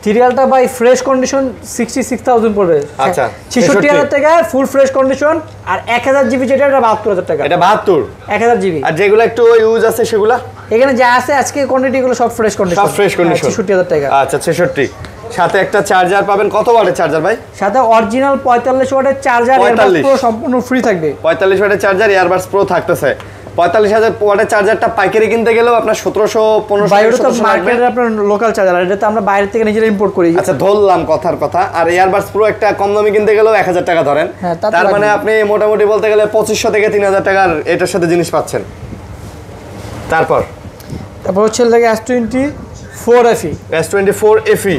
Speaker 2: 3 আলট্রা বাই ফ্রেশ কন্ডিশন 66,000 পড়বে।
Speaker 1: আচ্ছা,
Speaker 2: 66,000 টাকা ফুল ফ্রেশ কন্ডিশন। আর 1000 জিবি যেটা, এটা 72,000 টাকা।
Speaker 1: এটা 72
Speaker 2: 1000 জিবি।
Speaker 1: আর যেগুলো একটু ইউজ আছে সেগুলা
Speaker 2: এখানে যা আছে আজকে কোয়ান্টিটি গুলো সব ফ্রেশ কন্ডিশন।
Speaker 1: সব ফ্রেশ কন্ডিশন।
Speaker 2: 66,000 টাকা।
Speaker 1: আচ্ছা, 66। সাথে একটা চার্জার পাবেন। কত ওয়াটের চার্জার ভাই?
Speaker 2: সাথে অরিজিনাল 45 ওয়াটের চার্জার, এয়ারবাডস প্রো সম্পূর্ণ ফ্রি থাকবে।
Speaker 1: 45 ওয়াটের চার্জার, এয়ারবাডস প্রো থাকতেছে। 45,000 ওয়াটের চার্জারটা পাইকারি কিনতে গেলেও আপনার 1700-1500
Speaker 2: মার্কেটের আপনার লোকাল চার্জার, এটা তো আমরা বাইরে থেকে নিজেরা ইম্পোর্ট করি।
Speaker 1: আচ্ছা, ধরলাম কথার কথা। আর এয়ারবাডস প্রো একটা কম দামি কিনতে গেলেও 1000 টাকা ধরেন। তার মানে আপনি মোটামুটি বলতে গেলে 2500 থেকে 3000 টাকার এটার সাথে জিনিস পাচ্ছেন। তারপর
Speaker 2: হচ্ছে লাগে S24 FE।
Speaker 1: S24 FE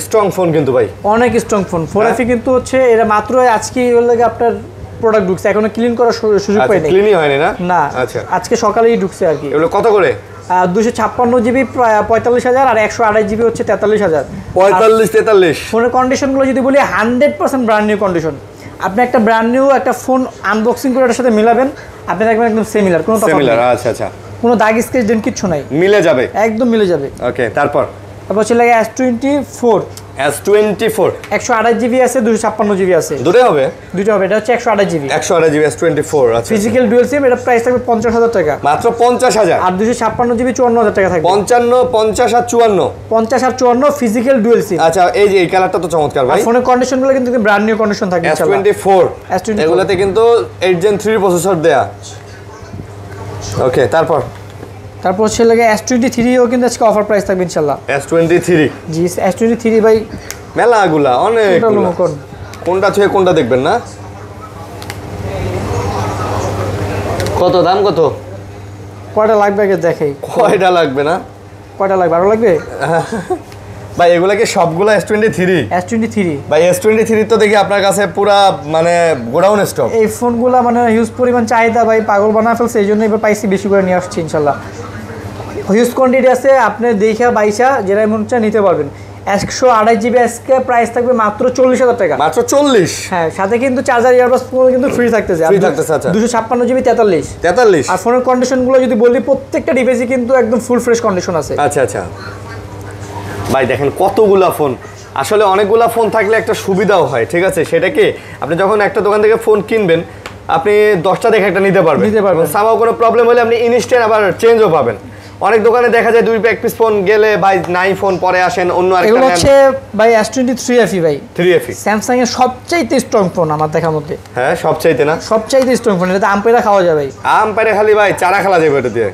Speaker 1: strong phone কিন্তু ভাই,
Speaker 2: অনেক স্ট্রং ফোন। 4 FE কিন্তু হচ্ছে এটা মাত্র আজকে লাগে আপনার প্রোডাক্ট ঢুকছে, এখনো ক্লিন করার সুযোগ পাইনি।
Speaker 1: ক্লিনই হয়নি না?
Speaker 2: না,
Speaker 1: আচ্ছা,
Speaker 2: আজকে সকালেই ঢুকছে আর কি।
Speaker 1: এগুলো কত করে?
Speaker 2: 256 জিবি 45,000, আর 128 জিবি হচ্ছে 43,000।
Speaker 1: 43-43।
Speaker 2: ফোনের কন্ডিশনগুলো যদি বলি 100% ব্র্যান্ড নিউ কন্ডিশন। আপনি একটা ব্র্যান্ড নিউ একটা ফোন আনবক্সিং করে এটার সাথে মিলাবেন, আপনি দেখবেন একদম সিমিলার, কোনো তফাৎ নেই।
Speaker 1: আচ্ছা,
Speaker 2: কোনো দাগ স্কেচ ডেন্ট কিচ্ছু নাই,
Speaker 1: মিলে যাবে,
Speaker 2: একদম মিলে যাবে।
Speaker 1: ওকে, তারপর
Speaker 2: হচ্ছে লাগে S24।
Speaker 1: 128
Speaker 2: জিবি আছে, 256 জিবি আছে।
Speaker 1: দুটোই হবে?
Speaker 2: দুটো হবে। এটা হচ্ছে 128 জিবি।
Speaker 1: 128 GB S24। আচ্ছা,
Speaker 2: ফিজিক্যাল ডুয়াল সিম। এটা প্রাইস থাকবে 50,000 টাকা,
Speaker 1: মাত্র 50,000।
Speaker 2: আর 256 জিবি 54,000 টাকা থাকবে।
Speaker 1: 55, 50 আর 54।
Speaker 2: 50 আর 54 ফিজিক্যাল ডুয়াল সিম।
Speaker 1: আচ্ছা, এই যে এই কালারটা তো চমৎকার ভাই।
Speaker 2: ফোনের কন্ডিশনগুলো কিন্তু ব্র্যান্ড নিউ কন্ডিশন থাকবে ইনশাআল্লাহ।
Speaker 1: S24 এগুলাতে কিন্তু 8 Gen 3 প্রসেসর দেয়া। ওকে, তারপর
Speaker 2: হচ্ছে লাগে S23 ও কিন্তু আজকে অফার প্রাইস থাকবে ইনশাআল্লাহ।
Speaker 1: S23
Speaker 2: জি, S23 ভাই
Speaker 1: মেলাগুলা অনেক। কোনটা থেকে কোনটা দেখবেন না? কত দাম? কত
Speaker 2: কয়টা লাগবে আগে দেখাই।
Speaker 1: কয়টা লাগবে না?
Speaker 2: কয়টা লাগবে? আরো লাগবে
Speaker 1: ভাই। এগুলা কি সবগুলা S23? ভাই S23 তো দেখি আপনার কাছে পুরা মানে গোডাউন স্টক।
Speaker 2: এই ফোনগুলা মানে হিউজ পরিমাণ চাহিদা ভাই, পাগল বানা ফেলছে, এই জন্য এবার পাইছি বেশি করে নিয়ে আসছি ইনশাল্লাহ। হিউজ কোয়ান্টিটি আছে, আপনি দেখা বাইসা যেটা মন চায় নিতে পারবেন। 128 জিবি আজকে প্রাইস থাকবে মাত্র 40,000 টাকা।
Speaker 1: মাত্র 40?
Speaker 2: হ্যাঁ, সাথে কিন্তু চার্জার এয়ারবাডস কিন্তু ফ্রি থাকতেছে।
Speaker 1: আচ্ছা,
Speaker 2: 256 জিবি 43। আর ফোনের কন্ডিশনগুলো যদি বলি প্রত্যেকটা ডিভাইসই কিন্তু একদম ফুল ফ্রেশ কন্ডিশন আছে।
Speaker 1: আচ্ছা ভাই, দেখেন কতগুলা ফোন। আসলে অনেকগুলা ফোন থাকলে একটা সুবিধাও হয়, ঠিক আছে? সেটা কি, আপনি যখন একটা দোকান থেকে ফোন কিনবেন, আপনি 10টা দেখে একটা নিতে পারবেন। সামাও কোনো প্রবলেম হলে আপনি ইনস্ট্যান্ট আবার চেঞ্জও পাবেন। অনেক দোকানে দেখা যায় 2 পিস ফোন গেলে ভাই নাই, ফোন পরে আসেন অন্য আরেকটা।
Speaker 2: এগুলো হচ্ছে ভাই S23 FE ভাই।
Speaker 1: 3 FE
Speaker 2: স্যামসাং এর সবচাইতে স্ট্রং ফোন আমার দেখার মধ্যে।
Speaker 1: হ্যাঁ, সবচাইতে না?
Speaker 2: সবচাইতে স্ট্রং ফোন। এটা আম পেড়া খাওয়া যাবে।
Speaker 1: আম পেড়া খালি ভাই চারা খেলা যাবে এটা দিয়ে।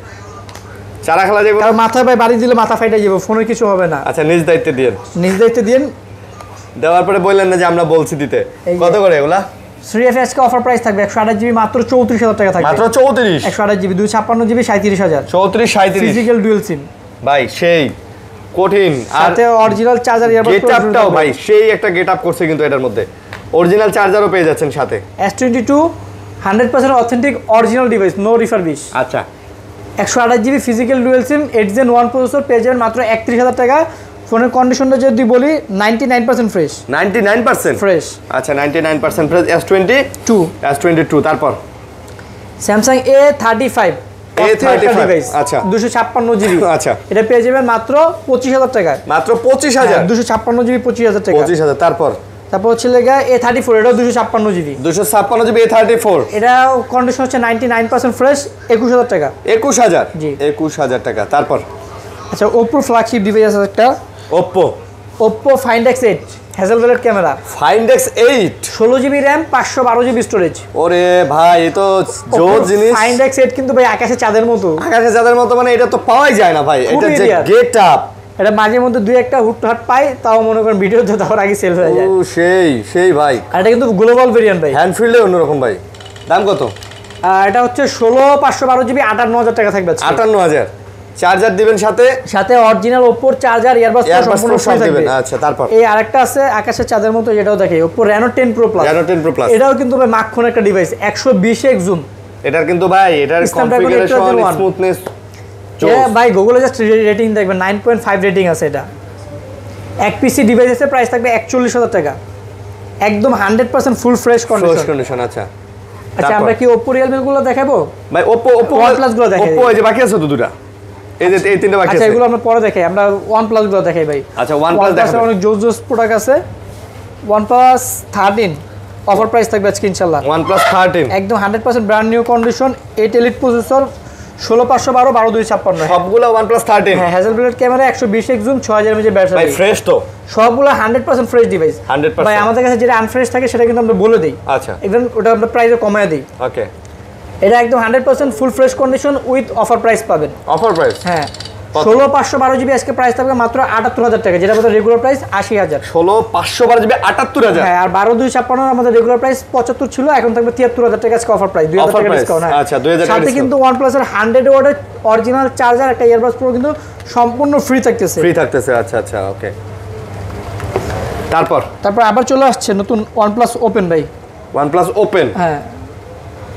Speaker 1: চারা খেলা যাবে,
Speaker 2: কারণ মাথা ভাই বাড়ি দিলে মাথা ফাইটা যাবে, ফোনের কিছু হবে না।
Speaker 1: আচ্ছা, নিজ দায়িত্বে দিন।
Speaker 2: দেওয়ার
Speaker 1: পরে বললেন না যে আমরা বলছি দিতে। কত করে এগুলা?
Speaker 2: 3 FE আজকে অফার প্রাইস থাকবে 128 জিবি মাত্র 34,000 টাকা থাকবে।
Speaker 1: মাত্র 34?
Speaker 2: 128 GB 256 GB 37,000।
Speaker 1: 34 37
Speaker 2: physical dual SIM.
Speaker 1: ভাই সেই কঠিন আর
Speaker 2: সাথে অরিজিনাল চার্জার ইয়ারবাডস
Speaker 1: গেটআপটাও ভাই সেই একটা গেটআপ করছে কিন্তু এটার মধ্যে অরিজিনাল চার্জারও পেয়ে যাচ্ছেন সাথে
Speaker 2: S22 100% authentic original device no refurbish
Speaker 1: আচ্ছা
Speaker 2: 128 GB physical dual SIM 8 Gen 1 processor পেয়ে যাবেন মাত্র 31,000 টাকা ফোনের কন্ডিশনটা যদি বলি 99% ফ্রেশ
Speaker 1: 99%
Speaker 2: ফ্রেশ
Speaker 1: আচ্ছা 99% ফ্রেশ S22 তারপর
Speaker 2: স্যামসাং A35
Speaker 1: A35 আচ্ছা
Speaker 2: 256 জিবি
Speaker 1: আচ্ছা
Speaker 2: এটা পেয়ে যাবেন মাত্র 25,000 টাকায়
Speaker 1: মাত্র 25,000
Speaker 2: 256 জিবি 25,000 টাকা
Speaker 1: 25,000 তারপর
Speaker 2: হচ্ছে লেগা A34 এটাও 256 জিবি
Speaker 1: 256 জিবি A34
Speaker 2: এটা কন্ডিশন হচ্ছে 99% ফ্রেশ 21,000 টাকা
Speaker 1: 21,000
Speaker 2: জি
Speaker 1: 21,000 টাকা তারপর
Speaker 2: আচ্ছা Oppo ফ্ল্যাগশিপ ডিভাইস আছে একটা Oppo Find X8 Hasselblad camera
Speaker 1: Find X8
Speaker 2: 16 GB RAM 512 GB storage
Speaker 1: ওরে ভাই এ তো জোর জিনিস
Speaker 2: Find X8 কিন্তু ভাই আকাশে চাঁদের মতো
Speaker 1: মানে এটা তো পাওয়াই যায় না ভাই এটা যে গেটআপ
Speaker 2: এটা মাঝে মধ্যে দুই একটা হুটহাট পাই তাও মনে করেন ভিডিওতে তার আগে সেল হয়ে যায়
Speaker 1: ও সেই ভাই
Speaker 2: আর এটা কিন্তু গ্লোবাল ভেরিয়েন্ট ভাই
Speaker 1: হ্যান্ড ফিল্ডে অন্যরকম ভাই দাম কত
Speaker 2: এটা হচ্ছে 512 জিবি 58,000 টাকা থাকবে
Speaker 1: 58,000 চার্জার দিবেন সাথে
Speaker 2: অরিজিনাল Oppo চার্জার ইয়ারবাডস সম্পূর্ণ ফ্রি থাকবে
Speaker 1: আচ্ছা তারপর
Speaker 2: এই আরেকটা আছে আকাশের চাঁদের মতো এটাও দেখে Oppo Reno 10 Pro Plus এটাও কিন্তু ভাই মাখন একটা ডিভাইস 120x জুম
Speaker 1: এটার কিন্তু ভাই এটার কনফিগারেশন স্মুথনেস
Speaker 2: ভাই গুগলে জাস্ট রেটিং দেখবেন 9.5 রেটিং আছে এটা এক পিসি ডিভাইস আছে প্রাইস থাকবে 41,000 টাকা একদম 100% ফুল ফ্রেশ কন্ডিশন
Speaker 1: আচ্ছা
Speaker 2: আমরা কি Oppo Realme গুলো দেখাবো
Speaker 1: ভাই Oppo
Speaker 2: OnePlus গুলো দেখাই
Speaker 1: Oppo এই যে বাকি আছে তো দুটো এই তিনটা বাকি আছে
Speaker 2: আচ্ছা এগুলো আমরা পরে দেখাই আমরা OnePlus গুলো দেখাই ভাই
Speaker 1: আচ্ছা OnePlus দেখাবো
Speaker 2: অনেক জোস প্রোডাক্ট আছে OnePlus 13 অফার প্রাইস থাকবে আজকে ইনশাআল্লাহ
Speaker 1: OnePlus 13
Speaker 2: একদম 100% brand new condition 8 Elite processor 16512 12256
Speaker 1: সবগুলো OnePlus 13
Speaker 2: হ্যাঁ Hasselblad camera 120x zoom 6000 mAh battery
Speaker 1: ভাই ফ্রেশ তো
Speaker 2: সবগুলো 100% ফ্রেশ ডিভাইস
Speaker 1: 100%
Speaker 2: ভাই আমাদের কাছে যেটা আনফ্রেশ থাকে সেটা কিন্তু আমরা বলে দেই
Speaker 1: আচ্ছা
Speaker 2: ইভেন ওটা আমরা প্রাইসে কমায় দেই
Speaker 1: ওকে
Speaker 2: এটা একদম 100% full fresh condition with offer price পাবেন
Speaker 1: অফার প্রাইস
Speaker 2: হ্যাঁ 16512 জিবি আজকে প্রাইস থাকবে মাত্র 78000 টাকা যেটা আমাদের রেগুলার প্রাইস 80000
Speaker 1: 16512 জিবি 78000
Speaker 2: হ্যাঁ আর 12256 আমাদের রেগুলার প্রাইস 75 ছিল এখন থাকবে 73000 টাকা আজকে অফার প্রাইস 2000 টাকা ডিসকাউন্ট
Speaker 1: আচ্ছা 2000 টাকা
Speaker 2: সাথে কিন্তু OnePlus এর 100 ওয়াটের অরিজিনাল চার্জার একটা ইয়ারবাডস প্রো কিন্তু সম্পূর্ণ ফ্রি থাকতেছে আচ্ছা ওকে তারপর আবার চলে আসছে নতুন OnePlus Open ভাই
Speaker 1: OnePlus Open
Speaker 2: হ্যাঁ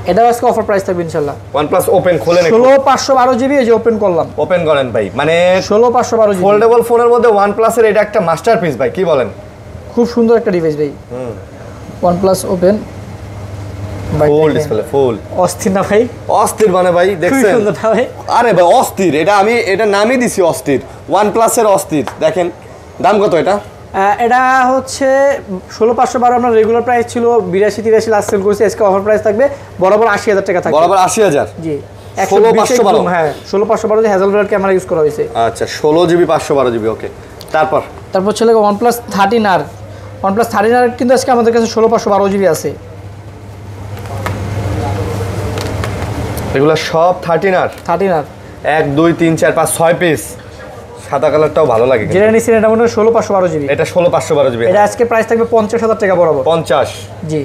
Speaker 2: এটা আজকে অফার প্রাইস থাকবে ইনশাআল্লাহ
Speaker 1: OnePlus Open খোলেন
Speaker 2: 16512 জিবি এই যে ওপেন করলাম
Speaker 1: ওপেন করেন ভাই মানে
Speaker 2: 16512 জিবি
Speaker 1: ফোল্ডেবল ফোনের মধ্যে OnePlus এর এটা একটা মাস্টারপিস ভাই কি বলেন
Speaker 2: খুব সুন্দর একটা ডিভাইস ভাই OnePlus Open
Speaker 1: full display full
Speaker 2: অস্থির না ভাই
Speaker 1: অস্থির মানে ভাই দেখছেন
Speaker 2: সুন্দর ভাই
Speaker 1: আরে ভাই অস্থির এটা নামই দিছি অস্থির OnePlus এর অস্থির দেখেন দাম কত
Speaker 2: এটা হচ্ছে 16512 আমরা রেগুলার প্রাইস ছিল 82-83 লাস্ট সেল করছি আজকে অফার প্রাইস থাকবে বরাবর 80000 টাকা থাকবে
Speaker 1: বরাবর 80000
Speaker 2: জি 16512 হ্যাঁ 16512 হ্যাজেলভেলেট ক্যামেরা ইউজ করা হয়েছে
Speaker 1: আচ্ছা 16 জিবি 512 জিবি ওকে তারপর
Speaker 2: ছিল OnePlus 13R OnePlus 13R কিন্তু আজকে আমাদের কাছে 16512 জিবি আছে
Speaker 1: এগুলা সব 13R 1 2 3 4 5 6 পিস সাদা কালারটাও ভালো লাগে
Speaker 2: যেটা নিছেন এটা মনে হয় 16512 জিবি
Speaker 1: এটা 16512 জিবি
Speaker 2: এটা আজকে প্রাইস থাকবে 50000 টাকা বরাবর
Speaker 1: 50
Speaker 2: জি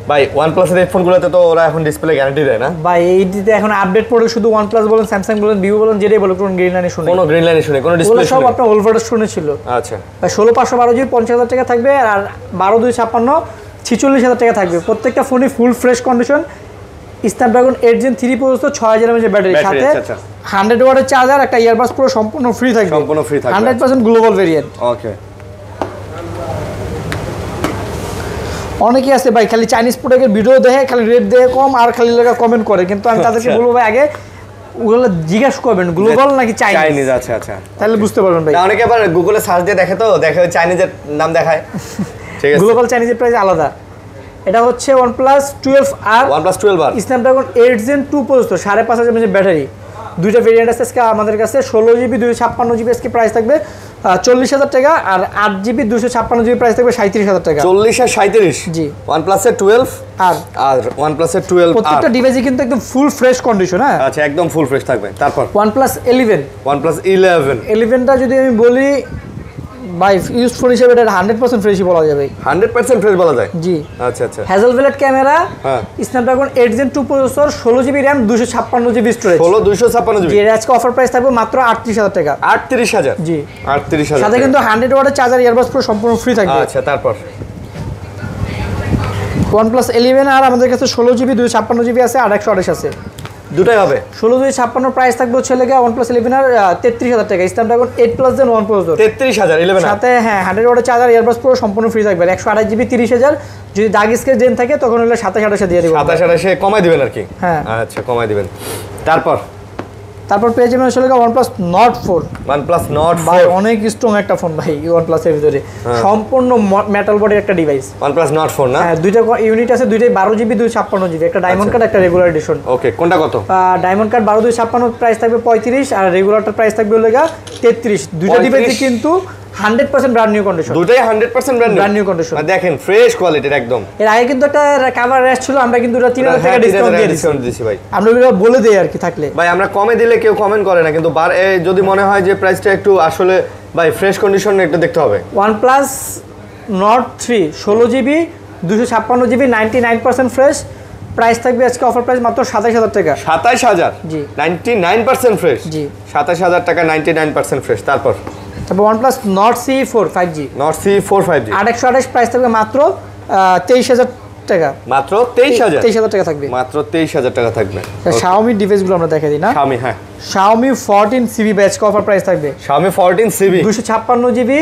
Speaker 1: ভাই OnePlus এর হেডফোনগুলোতে তো ওরা এখন ডিসপ্লে গ্যারান্টি দেয় না
Speaker 2: ভাই এইদিকে এখন আপডেট মডেল শুধু OnePlus বলেন Samsung বলেন Vivo বলেন যেটাই বলেন কোনো গ্রিন লাইনে শুনে
Speaker 1: কোনো গ্রিন লাইনে শুনে কোনো ডিসপ্লে
Speaker 2: সব আপনার ওল্ড ভার্সন শুনেছিল
Speaker 1: আচ্ছা
Speaker 2: ভাই 16512 জিবি 50000 টাকা থাকবে আর 12256 46000 টাকা থাকবে প্রত্যেকটা ফোনই full fresh condition Snapdragon 8 Gen 3 processor 6000 mAh battery সাথে 100 ওয়াটের চার্জার একটা ইয়ারবাডস পুরো সম্পূর্ণ ফ্রি থাকবে 100% গ্লোবাল ভেরিয়েন্ট
Speaker 1: ওকে
Speaker 2: অনেকেই আছে ভাই খালি চাইনিজ প্রোডাক্টের ভিডিও দেখে খালি রেট দেখে কম আর খালি লাগা কমেন্ট করে কিন্তু আমি তাদেরকে বলবো ভাই আগে ওগুলো জিজ্ঞাসা করবেন গ্লোবাল নাকি
Speaker 1: চাইনিজ আচ্ছা
Speaker 2: তাহলে বুঝতে পারবেন ভাই
Speaker 1: অনেকে আবার গুগলে সার্চ দিয়ে দেখে চাইনিজের নাম দেখায়
Speaker 2: ঠিক আছে গ্লোবাল চাইনিজের প্রাইস আলাদা এটা হচ্ছে OnePlus 12R Snapdragon 8 Gen 2 processor 5500 mAh battery দুইটা ভেরিয়েন্ট আছে আজকে আমাদের কাছে 16 জিবি 256 জিবি আজকে প্রাইস থাকবে 40000 টাকা আর 8 জিবি 256 জিবি প্রাইস থাকবে 37000 টাকা
Speaker 1: 40 আর 37
Speaker 2: জি
Speaker 1: OnePlus এর 12 আর OnePlus এর 12
Speaker 2: প্রত্যেকটা ডিভাইসই কিন্তু একদম ফুল ফ্রেশ কন্ডিশন হ্যাঁ
Speaker 1: আচ্ছা একদম ফুল ফ্রেশ থাকবে তারপর
Speaker 2: OnePlus 11
Speaker 1: টা যদি আমি বলি
Speaker 2: ভাই ইউজ ফোন হিসেবে এটা 100% ফ্রেশই বলা যাবে।
Speaker 1: 100% ফ্রেশ বলা যায়।
Speaker 2: জি
Speaker 1: আচ্ছা আচ্ছা।
Speaker 2: হ্যাজেলব্লেড ক্যামেরা,
Speaker 1: হ্যাঁ
Speaker 2: Snapdragon 8 Gen 2 processor, 16GB RAM, 256GB storage.
Speaker 1: 256GB।
Speaker 2: এর আজকে অফার প্রাইস থাকবে মাত্র 38000 টাকা।
Speaker 1: 38000?
Speaker 2: জি
Speaker 1: 38000।
Speaker 2: সাথে কিন্তু 100 ওয়াটের চার্জার, ইয়ারবাডস পুরো সম্পূর্ণ ফ্রি থাকবে।
Speaker 1: আচ্ছা তারপর
Speaker 2: OnePlus 11 আর আমাদের কাছে 16GB 256GB আছে আর 128 আছে।
Speaker 1: দুটাই হবে
Speaker 2: 16/256 প্রাইস থাকবে হচ্ছে লেগে OnePlus 11 আর 33000 টাকা। স্ন্যাপড্রাগন 8+ Gen 1 প্রসেসর
Speaker 1: 33000 11
Speaker 2: সাথে হ্যাঁ 100 ওয়াটের চার্জার, ইয়ারবাডস পুরো সম্পূর্ণ ফ্রি থাকবে। 128GB 30000, যদি দাগ স্কেচ জেন থাকে তখন হলে 2728 দিয়ে দিব।
Speaker 1: 2728 কমাই দিবেন আর কি।
Speaker 2: হ্যাঁ
Speaker 1: আচ্ছা কমাই দিবেন।
Speaker 2: তারপর পেয়ে যাবেন হচ্ছে লেগে OnePlus Nord 4।
Speaker 1: OnePlus Nord 4
Speaker 2: ভাই অনেক স্ট্রং একটা ফোন ভাই OnePlus এর ভিতরে, সম্পূর্ণ মেটাল বডির একটা ডিভাইস।
Speaker 1: OnePlus Nord 4 না?
Speaker 2: হ্যাঁ দুইটা ইউনিট আছে, দুইটাই 12GB 256GB, একটা ডায়মন্ড কার্ড একটা রেগুলার এডিশন।
Speaker 1: ওকে কোনটা কত?
Speaker 2: ডায়মন্ড কার্ড 12/256 প্রাইস থাকবে 35 আর রেগুলারটার প্রাইস থাকবে লেগা 33। দুইটা ডিভাইসই কিন্তু 100% ব্র্যান্ড নিউ কন্ডিশন।
Speaker 1: দুটাই 100% ব্র্যান্ড
Speaker 2: নিউ কন্ডিশন।
Speaker 1: দেখেন ফ্রেশ কোয়ালিটির একদম।
Speaker 2: এর আগে কিন্তু একটা কভার র্যাশ ছিল, আমরা কিন্তু এটা 3000 টাকা ডিসকাউন্ট
Speaker 1: দিয়েছি ভাই।
Speaker 2: আমরা এগুলো বলে দেই আর কি থাকলে।
Speaker 1: ভাই আমরা কমে দিলে কেউ কমেন্ট করে না, কিন্তু যদি মনে হয় যে প্রাইসটা একটু আসলে ভাই ফ্রেশ কন্ডিশন একটু দেখতে হবে।
Speaker 2: OnePlus Nord 3 16GB 256GB 99% fresh, price থাকবে আজকে অফার প্রাইস মাত্র 27000 টাকা।
Speaker 1: 27000?
Speaker 2: জি
Speaker 1: 99% ফ্রেশ।
Speaker 2: জি
Speaker 1: 27000 টাকা 99% ফ্রেশ। তারপর
Speaker 2: OnePlus Nord CE4 5G।
Speaker 1: Nord CE4 5G
Speaker 2: 8128 price থাকবে মাত্র 23000 টাকা।
Speaker 1: মাত্র 23000
Speaker 2: টাকা থাকবে।
Speaker 1: মাত্র 23000 টাকা থাকবে।
Speaker 2: Xiaomi ডিভাইসগুলো আমরা দেখাই দিই না।
Speaker 1: Xiaomi হ্যাঁ
Speaker 2: Xiaomi 14CB batch offer price থাকবে।
Speaker 1: Xiaomi 14CB
Speaker 2: 256GB,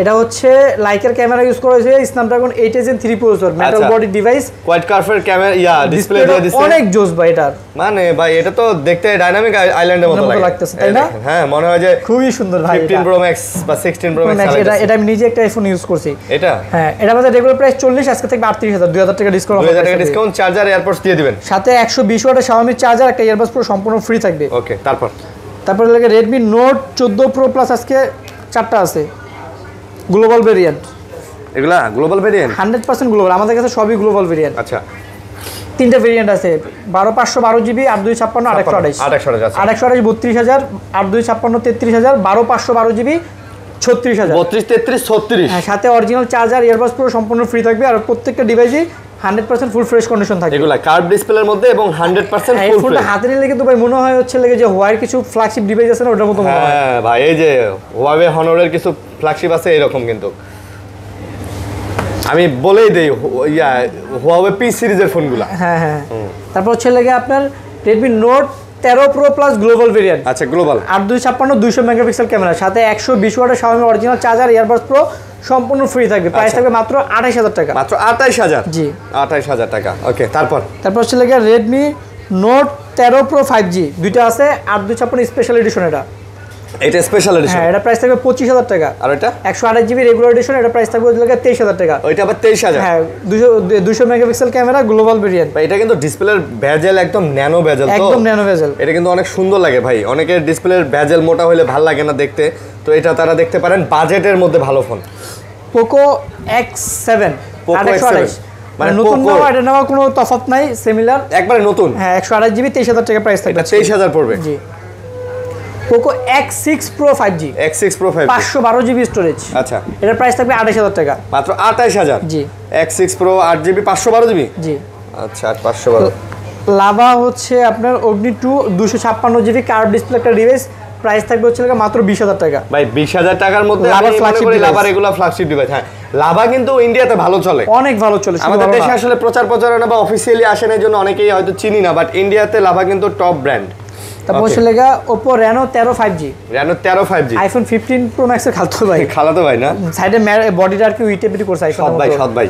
Speaker 2: এটা হচ্ছে লাইকের ক্যামেরা ইউজ করা হয়েছে, Snapdragon 8 Gen 3 processor, metal body device,
Speaker 1: quad কার্ভের ক্যামেরা ডিসপ্লে দিয়ে দিছে।
Speaker 2: অনেক জোস ভাই এটার,
Speaker 1: মানে ভাই এটা তো দেখতে ডাইনামিক আইল্যান্ডের মতো
Speaker 2: লাগতেছে তাই না?
Speaker 1: হ্যাঁ মনে হয় যে
Speaker 2: খুবই সুন্দর ভাই।
Speaker 1: 15 Pro Max বা 16 Pro Max
Speaker 2: এটা আমি নিজে একটা আইফোন ইউজ করছি
Speaker 1: এটা।
Speaker 2: হ্যাঁ এটা আমাদের রেগুলার প্রাইস 40, আজকে থেকে 38000, 2000 টাকা ডিসকাউন্ট।
Speaker 1: 2000 টাকা ডিসকাউন্ট, চার্জার এয়ারপডস দিয়ে দিবেন
Speaker 2: সাথে 120 ওয়াটের Xiaomi চার্জার, একটা ইয়ারবাডস পুরো সম্পূর্ণ ফ্রি থাকবে।
Speaker 1: ওকে তারপর
Speaker 2: লাগে Redmi Note 14 Pro Plus আজকে 4টা আছে গ্লোবাল ভেরিয়েন্ট।
Speaker 1: এগুলা গ্লোবাল ভেরিয়েন্ট
Speaker 2: 100% গ্লোবাল, আমাদের কাছে সবই গ্লোবাল ভেরিয়েন্ট।
Speaker 1: আচ্ছা
Speaker 2: তিনটা ভেরিয়েন্ট আছে, 12512GB 8256 828
Speaker 1: 828
Speaker 2: 828 32000, 8256 33000, 12512GB 36000
Speaker 1: 32 33 36।
Speaker 2: হ্যাঁ সাথে অরিজিনাল চার্জার, ইয়ারবাডস পুরো সম্পূর্ণ ফ্রি থাকবে, আর প্রত্যেকটা ডিভাইসই 100% ফুল ফ্রেশ কন্ডিশন থাকবে।
Speaker 1: এগুলা কার্ভ ডিসপ্লের মধ্যে এবং 100%
Speaker 2: ফুল ফ্রেশ। হাতে নিলে কিন্তু ভাই মনে হয় হচ্ছে লাগে যে হোয়াইট কিছু ফ্ল্যাগশিপ ডিভাইস আছে না, ওটার মতো মনে হয়।
Speaker 1: হ্যাঁ ভাই এই যে Huawei Honor এর কিছু ফ্ল্যাগশিপ আছে এরকম, কিন্তু আমি বলেই দেই Huawei P সিরিজের ফোনগুলা।
Speaker 2: হ্যাঁ হ্যাঁ তারপর হচ্ছে লাগে আপনার Redmi Note 13 Pro Plus global variant.
Speaker 1: আচ্ছা গ্লোবাল
Speaker 2: 8256 200 মেগাপিক্সেল ক্যামেরা, সাথে 120 ওয়াটের Xiaomi original charger, earbuds pro সম্পূর্ণ ফ্রি থাকবে। প্রাইস থাকবে মাত্র 28000 টাকা।
Speaker 1: মাত্র 28000?
Speaker 2: জি
Speaker 1: 28000 টাকা। ওকে তারপর
Speaker 2: হচ্ছে লাগে Redmi Note 13 Pro 5G, দুইটা আছে, 8256 স্পেশাল এডিশন।
Speaker 1: এটা স্পেশাল এডিশন।
Speaker 2: হ্যাঁ এটা প্রাইস থাকবে 25000 টাকা।
Speaker 1: আর এটা
Speaker 2: 128GB রেগুলার এডিশন, এটা প্রাইস থাকবে 23000 টাকা।
Speaker 1: ওইটা আবার 23000?
Speaker 2: হ্যাঁ 200 মেগাপিক্সেল ক্যামেরা, গ্লোবাল ভেরিয়েন্ট।
Speaker 1: ভাই এটা কিন্তু ডিসপ্লের বেজেল একদম ন্যানো বেজেল, তো
Speaker 2: একদম ন্যানো বেজেল।
Speaker 1: এটা কিন্তু অনেক সুন্দর লাগে ভাই। অনেকের ডিসপ্লের বেজেল মোটা হলে ভালো লাগে না দেখতে, তো এটা তারা দেখতে পারেন বাজেটের মধ্যে ভালো ফোন।
Speaker 2: পোকো X7 828, মানে নতুন নেওয়া এটা নেওয়া কোনো তফাৎ নাই, সিমিলার
Speaker 1: একবারে নতুন।
Speaker 2: হ্যাঁ 128GB 23000 টাকা প্রাইস থাকবে।
Speaker 1: এটা 23000 পড়বে।
Speaker 2: জি Poco X6 Pro 5G,
Speaker 1: X6 Pro 5G
Speaker 2: 512GB storage.
Speaker 1: আচ্ছা
Speaker 2: এটার প্রাইস থাকবে 28000 টাকা।
Speaker 1: মাত্র 28000?
Speaker 2: জি
Speaker 1: X6 Pro 8GB 512GB।
Speaker 2: জি
Speaker 1: আচ্ছা 512।
Speaker 2: লাভা হচ্ছে আপনার অগ্নি 2 256GB কার্ভ ডিসপ্লে একটা ডিভাইস, প্রাইস থাকবে হচ্ছে মাত্র 20000 টাকা।
Speaker 1: ভাই 20000 টাকার মধ্যে লাভা রেগুলার ফ্ল্যাগশিপ ডিভাইস। হ্যাঁ লাভা কিন্তু ইন্ডিয়াতে ভালো চলে,
Speaker 2: অনেক ভালো চলে।
Speaker 1: আমাদের দেশে আসলে প্রচার প্রচারণা বা অফিসিয়ালি আসে না, জন্য অনেকেই হয়তো চিনি না, বাট ইন্ডিয়াতে লাভা কিন্তু টপ ব্র্যান্ড।
Speaker 2: তারপর হচ্ছে লেগা Oppo Reno 13 5G,
Speaker 1: Reno 13 5G
Speaker 2: iPhone 15 Pro Max এর খালতো ভাই।
Speaker 1: খালাতো ভাই না,
Speaker 2: সাইডে বডিটা আর কি উইটেবিটি করছে আইফোন।
Speaker 1: সৎ ভাই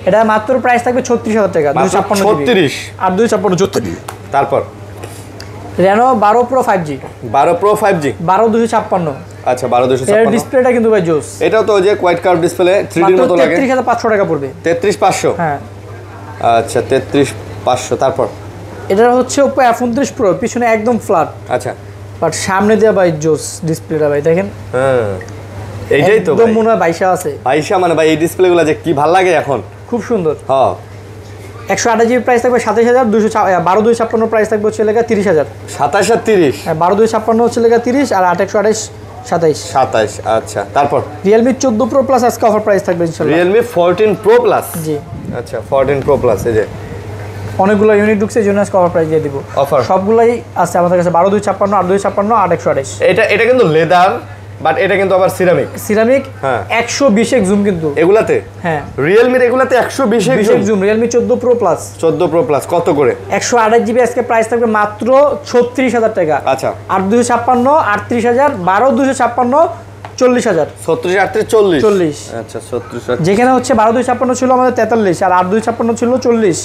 Speaker 2: এটা মাত্র প্রাইস থাকবে 36000 টাকা।
Speaker 1: 256
Speaker 2: আর 256
Speaker 1: তারপর
Speaker 2: Reno 12 Pro 5G
Speaker 1: 12 Pro 5G
Speaker 2: 12256।
Speaker 1: আচ্ছা 12256
Speaker 2: এর ডিসপ্লেটা কিন্তু ভাই জোস।
Speaker 1: এটাও তো যে কোয়াড কার্ভ ডিসপ্লে 3D এর মতো লাগে।
Speaker 2: 33500 টাকা পড়বে।
Speaker 1: 33500?
Speaker 2: হ্যাঁ
Speaker 1: আচ্ছা 33500। তারপর
Speaker 2: এটা হচ্ছে Oppo F29 Pro, পিছনে একদম ফ্ল্যাট,
Speaker 1: আচ্ছা
Speaker 2: বাট সামনে দিয়ে ভাই জোস ডিসপ্লেটা ভাই দেখেন।
Speaker 1: হ্যাঁ এইটাই তো
Speaker 2: একদম মনে হয় 22 আছে।
Speaker 1: 22 মানে ভাই এই ডিসপ্লেগুলো যে কি ভালো লাগে এখন,
Speaker 2: খুব সুন্দর।
Speaker 1: হ্যাঁ
Speaker 2: 128GB প্রাইস থাকবে 27000, 12256 প্রাইস থাকবে হচ্ছে লেগা 30000।
Speaker 1: 27 আর 30?
Speaker 2: হ্যাঁ 12256 হচ্ছে লেগা 30, আর 8128
Speaker 1: 27 আচ্ছা তারপর
Speaker 2: Realme 14 Pro Plus আজকে অফার প্রাইস থাকবে ইনশাআল্লাহ।
Speaker 1: Realme 14 Pro Plus
Speaker 2: জি
Speaker 1: আচ্ছা 14 Pro Plus এই যে
Speaker 2: অনেকগুলো ইউনিট ঢুকছে এই জন্য আজকে অফার প্রাইস দিয়ে দিব।
Speaker 1: অফার
Speaker 2: সবগুলাই আছে আমাদের কাছে 12256 8256 8128।
Speaker 1: এটা কিন্তু লেদার বাট এটা কিন্তু আবার
Speaker 2: সিরামিক
Speaker 1: হ্যাঁ
Speaker 2: 120 এর জুম কিন্তু
Speaker 1: এগুলাতে
Speaker 2: হ্যাঁ
Speaker 1: Realme এগুলাতে 120 এর
Speaker 2: zoom Realme 14 Pro Plus
Speaker 1: 14 Pro Plus কত করে
Speaker 2: 128 জিবি আজকে প্রাইস থাকবে মাত্র 36000 টাকা।
Speaker 1: আচ্ছা
Speaker 2: 8256 38000 12256 40000
Speaker 1: 36 38 40 আচ্ছা 36
Speaker 2: যেখানে হচ্ছে 12256 ছিল আমাদের 43 আর 8256 ছিল 40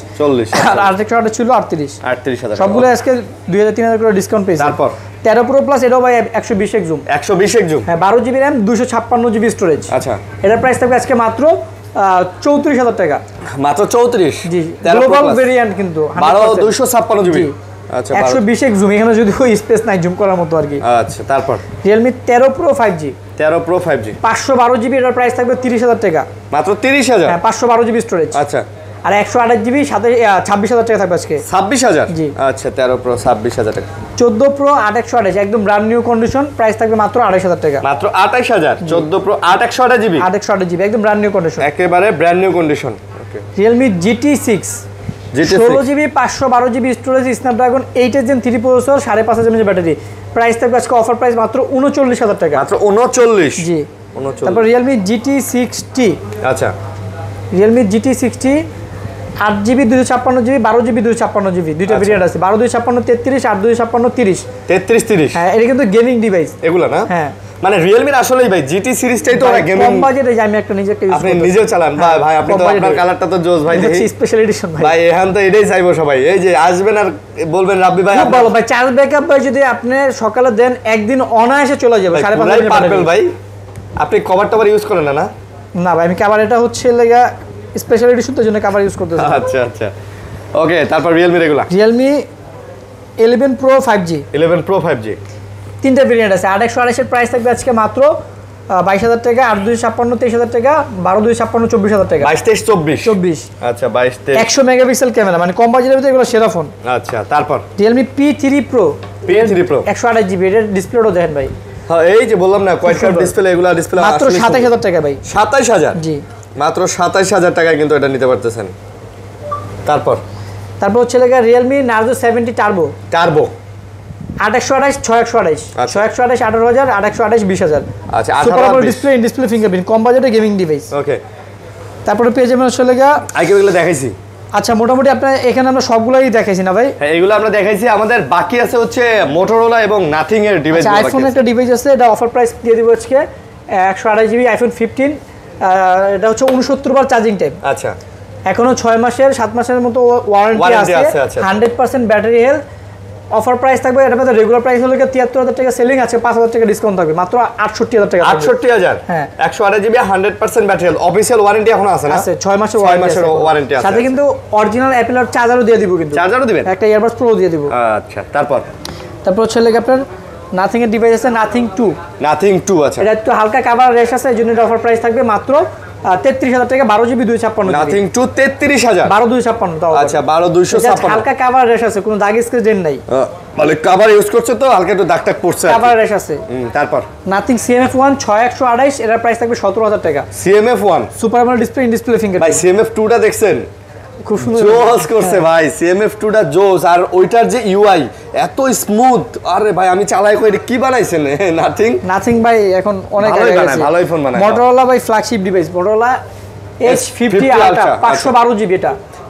Speaker 2: আর 128 ছিল
Speaker 1: 38000
Speaker 2: সবগুলো আজকে 2000 3000 করে ডিসকাউন্ট পেয়েছে।
Speaker 1: তারপর
Speaker 2: 13 Pro Plus এটাও ভাই 120 এর জুম
Speaker 1: 120 এর জুম
Speaker 2: হ্যাঁ 12 জিবি RAM 256 জিবি স্টোরেজ।
Speaker 1: আচ্ছা
Speaker 2: এটার প্রাইস থাকবে আজকে মাত্র 34000 টাকা
Speaker 1: মাত্র 34
Speaker 2: জি গ্লোবাল ভেরিয়েন্ট কিন্তু
Speaker 1: 12 256 জিবি আচ্ছা
Speaker 2: 120 এর জুম এখানে যদি স্পেস নাই জুম করার মতো আর কি।
Speaker 1: আচ্ছা তারপর
Speaker 2: Realme 13 Pro 5G
Speaker 1: 13 Pro 5G
Speaker 2: 512 GB এটার প্রাইস থাকবে 30000 টাকা
Speaker 1: মাত্র 30000
Speaker 2: হ্যাঁ 512 জিবি স্টোরেজ
Speaker 1: আচ্ছা
Speaker 2: আর 128 জিবি সাথে 26000 টাকা থাকবে আজকে
Speaker 1: 26000
Speaker 2: জি
Speaker 1: আচ্ছা 13 Pro 26000 টাকা
Speaker 2: 14 Pro 8128 একদম ব্র্যান্ড নিউ কন্ডিশন প্রাইস থাকবে মাত্র 28000 টাকা
Speaker 1: মাত্র 28000 14 Pro 8128 জিবি
Speaker 2: 8128 জিবি একদম ব্র্যান্ড নিউ কন্ডিশন
Speaker 1: একেবারে ব্র্যান্ড নিউ কন্ডিশন ওকে
Speaker 2: Realme GT6 16 GB 512 GB storage Snapdragon 8 Gen 3 processor 5500 mAh battery price থাকবে আজকে অফার প্রাইস মাত্র 39000 টাকা
Speaker 1: মাত্র 39
Speaker 2: জি
Speaker 1: 39
Speaker 2: তারপর Realme GT60
Speaker 1: আচ্ছা
Speaker 2: Realme GT60 8 GB 256 GB 12 GB 256 GB দুইটা ভেরিয়েন্ট আছে 12 256 33 8 256 30
Speaker 1: 33
Speaker 2: হ্যাঁ এটা কিন্তু গেমিং ডিভাইস
Speaker 1: এগুলা না
Speaker 2: হ্যাঁ
Speaker 1: মানে Realme আসলেই ভাই GT সিরিজটাই তো ওরা গেমিং
Speaker 2: কম বাজেটে আমি একটা নিজে একটা ইউজ
Speaker 1: আপনি নিজেও চালান ভাই ভাই আপনি তো আপনার কালারটা তো জোস ভাই দেখি
Speaker 2: স্পেশাল এডিশন
Speaker 1: ভাই এখন তো এটাই চাইবো সবাই এই যে আসবেন আর বলবেন রাব্বি ভাই
Speaker 2: খুব ভালো ভাই চার্জ ব্যাকআপ ভাই যদি আপনি সকালে দেন একদিন অনায়াসে চলে যাবে 5.5
Speaker 1: পারবেল ভাই আপনি কভার টভার ইউজ করেন না
Speaker 2: না ভাই আমি কভার এটা হচ্ছে লাগা স্পেশাল এডিশন তো জন্য কভার ইউজ করতেছি
Speaker 1: আচ্ছা আচ্ছা ওকে তারপর Realme regular
Speaker 2: Realme 11 Pro 5G
Speaker 1: 11 Pro 5G
Speaker 2: তিনটা ভেরিয়েন্ট আছে 8128 এর প্রাইস থাকবে আজকে মাত্র 22000 টাকা 8256 23000 টাকা 12256 24000 টাকা
Speaker 1: 22 23
Speaker 2: 24
Speaker 1: আচ্ছা 22
Speaker 2: 100 মেগাপিক্সেল ক্যামেরা মানে কম বাজেটের ভিতরে এগুলো সেরা ফোন
Speaker 1: আচ্ছা তারপর
Speaker 2: Realme P3 Pro
Speaker 1: 128
Speaker 2: জিবি এর ডিসপ্লেও দেখেন ভাই
Speaker 1: হ্যাঁ এই যে বললাম না কোয়াড কার্ড ডিসপ্লে এগুলা ডিসপ্লে
Speaker 2: মাত্র 27000 টাকা ভাই
Speaker 1: 27000
Speaker 2: জি
Speaker 1: মাত্র 27000 টাকায় কিন্তু এটা নিতে পারতেছেন তারপর
Speaker 2: হচ্ছে লাগা Realme Narzo 70 Turbo 8128 6128 6128 18000 8128 20000
Speaker 1: আচ্ছা
Speaker 2: সুপার ডিসপ্লে ফিঙ্গারপ্রিন্ট কম বাজেটে গেমিং ডিভাইস
Speaker 1: ওকে
Speaker 2: তারপরে পেয়ে যাবেন হচ্ছে লাগা
Speaker 1: আগে এগুলো দেখাইছি
Speaker 2: আচ্ছা মোটামুটি আপনার এখানে আমরা সবগুলাই দেখাইছি না ভাই
Speaker 1: হ্যাঁ এগুলো আমরা দেখাইছি আমাদের বাকি আছে হচ্ছে Motorola এবং Nothing এর ডিভাইস
Speaker 2: আচ্ছা আইফোন একটা ডিভাইস আছে এটা অফার প্রাইস দিয়ে দিব আজকে 128 জিবি আইফোন 15 এটা হচ্ছে 69 বার চার্জিং টাইম
Speaker 1: আচ্ছা
Speaker 2: এখনো 6 মাসের 7 মাসের মতো ওয়ারেন্টি আছে 100% ব্যাটারি হেলথ অফার প্রাইস থাকবে এটা আমাদের রেগুলার প্রাইস হলো 73000 টাকা সেলিং আছে 5000 টাকা ডিসকাউন্ট থাকবে মাত্র 68000 টাকা
Speaker 1: 68000
Speaker 2: হ্যাঁ
Speaker 1: 128 GB 100% battery health official warranty এখনো আছে না
Speaker 2: আছে 6 মাসের
Speaker 1: ওয়ারেন্টি আছে
Speaker 2: সাথে কিন্তু অরিজিনাল অ্যাপেল আর চার্জারও দিয়ে দিব কিন্তু
Speaker 1: চার্জারও দিবেন
Speaker 2: একটা ইয়ারবাডস প্রো দিয়ে দিব
Speaker 1: আচ্ছা তারপর
Speaker 2: হচ্ছে লাগে আপনার নাথিং এর ডিভাইস আছে Nothing 2
Speaker 1: আচ্ছা
Speaker 2: এটা একটু হালকা কভার রেশ আছে এর জন্য অফার প্রাইস থাকবে মাত্র 33000 টাকা 12 জিবি 256
Speaker 1: Nothing 2 33000
Speaker 2: 12256 তাও
Speaker 1: আচ্ছা 12256
Speaker 2: হালকা কভার রেশ আছে কোনো দাগ স্ক্র্যাচ দেন নাই
Speaker 1: মানে কভার ইউজ করছে তো হালকা একটু দাগ টাগ পড়ছে
Speaker 2: কভার রেশ আছে
Speaker 1: তারপর
Speaker 2: Nothing CMF1 6128 এর প্রাইস থাকবে 17000 টাকা
Speaker 1: CMF1
Speaker 2: super AMOLED display finger
Speaker 1: ভাই CMF2 টা দেখছেন
Speaker 2: খুব সুন্দর
Speaker 1: জোস করছে ভাই CMF2 টা জোস আর ওইটার যে UI এত স্মুথ আরে ভাই আমি চালাই কই কি বানাইছেন Nothing
Speaker 2: ভাই এখন অনেক আগে গেছে
Speaker 1: ভালোই ফোন বানায়
Speaker 2: Motorola ভাই flagship device Motorola H50 Ultra 512 GB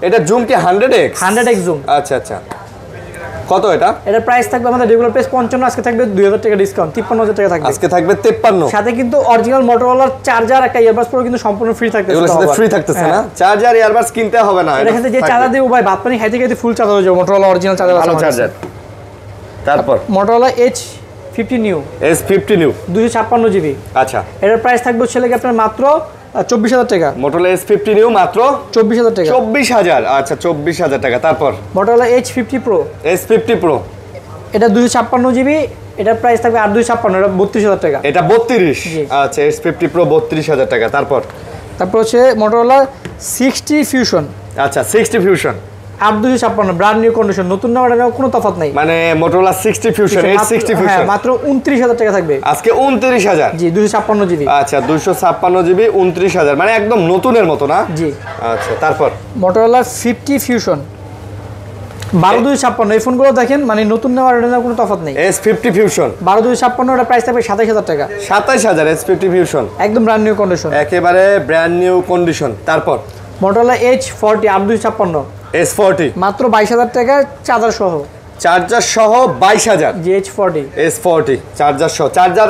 Speaker 1: এটা জুম কি 100x
Speaker 2: 100x জুম
Speaker 1: আচ্ছা আচ্ছা কত এটা
Speaker 2: এটার প্রাইস থাকবে আমাদের রেগুলার প্রাইস 55 আজকে থাকবে 2000 টাকা ডিসকাউন্ট 53000 টাকা থাকবে
Speaker 1: আজকে থাকবে 53
Speaker 2: সাথে কিন্তু অরিজিনাল Motorola চার্জার একটা ইয়ারবাডস প্রো কিন্তু সম্পূর্ণ ফ্রি থাকতেছে
Speaker 1: এগুলোর সাথে ফ্রি থাকতেছে না চার্জার ইয়ারবাডস কিনতে হবে না
Speaker 2: এর সাথে যে চার্জার দেব ভাই বাদ পানি খাইতে খাইতে ফুল চার্জার হয়ে যাবে Motorola অরিজিনাল চার্জার
Speaker 1: ভালো চার্জার তারপর
Speaker 2: Motorola H50 new
Speaker 1: S50 new
Speaker 2: 256 GB
Speaker 1: আচ্ছা
Speaker 2: এটার প্রাইস থাকবে হচ্ছে লাগে আপনার মাত্র 24000 টাকা
Speaker 1: Motorola S50 নিউ মাত্র
Speaker 2: 24000 টাকা
Speaker 1: 24000 আচ্ছা 24000 টাকা তারপর
Speaker 2: Motorola H50 Pro
Speaker 1: S50 Pro
Speaker 2: এটা 256 জিবি এটার প্রাইস থাকবে 8256 এটা 32000 টাকা
Speaker 1: এটা 32 আচ্ছা S50 Pro 32000 টাকা তারপর
Speaker 2: হচ্ছে Motorola 60 Fusion
Speaker 1: আচ্ছা 60 Fusion
Speaker 2: 8256 ব্র্যান্ড নিউ কন্ডিশন, নতুন না ওটা কোনো তফাৎ নাই।
Speaker 1: মানে Motorola 60 Fusion, H60
Speaker 2: হ্যাঁ,
Speaker 1: Fusion
Speaker 2: মাত্র 29000 টাকা থাকবে
Speaker 1: আজকে। 29000?
Speaker 2: জি, 256 জিবি।
Speaker 1: আচ্ছা, 256 জিবি 29000, মানে একদম নতুনের মতো না?
Speaker 2: জি।
Speaker 1: আচ্ছা, তারপর
Speaker 2: Motorola 50 Fusion 12256, এই ফোনগুলো দেখেন মানে নতুন নেওয়ার কোনো তফাৎ নেই।
Speaker 1: S50 Fusion
Speaker 2: 12256, ওটা প্রাইস থাকবে 27000 টাকা।
Speaker 1: 27000 S50 Fusion,
Speaker 2: একদম ব্র্যান্ড নিউ কন্ডিশন,
Speaker 1: একেবারে ব্র্যান্ড নিউ কন্ডিশন। তারপর
Speaker 2: Motorola H40 8256
Speaker 1: S40
Speaker 2: মাত্র 22000 টাকা, চার্জার সহ।
Speaker 1: চার্জার সহ 22000।
Speaker 2: জি, H40
Speaker 1: S40 চার্জার সহ, চার্জার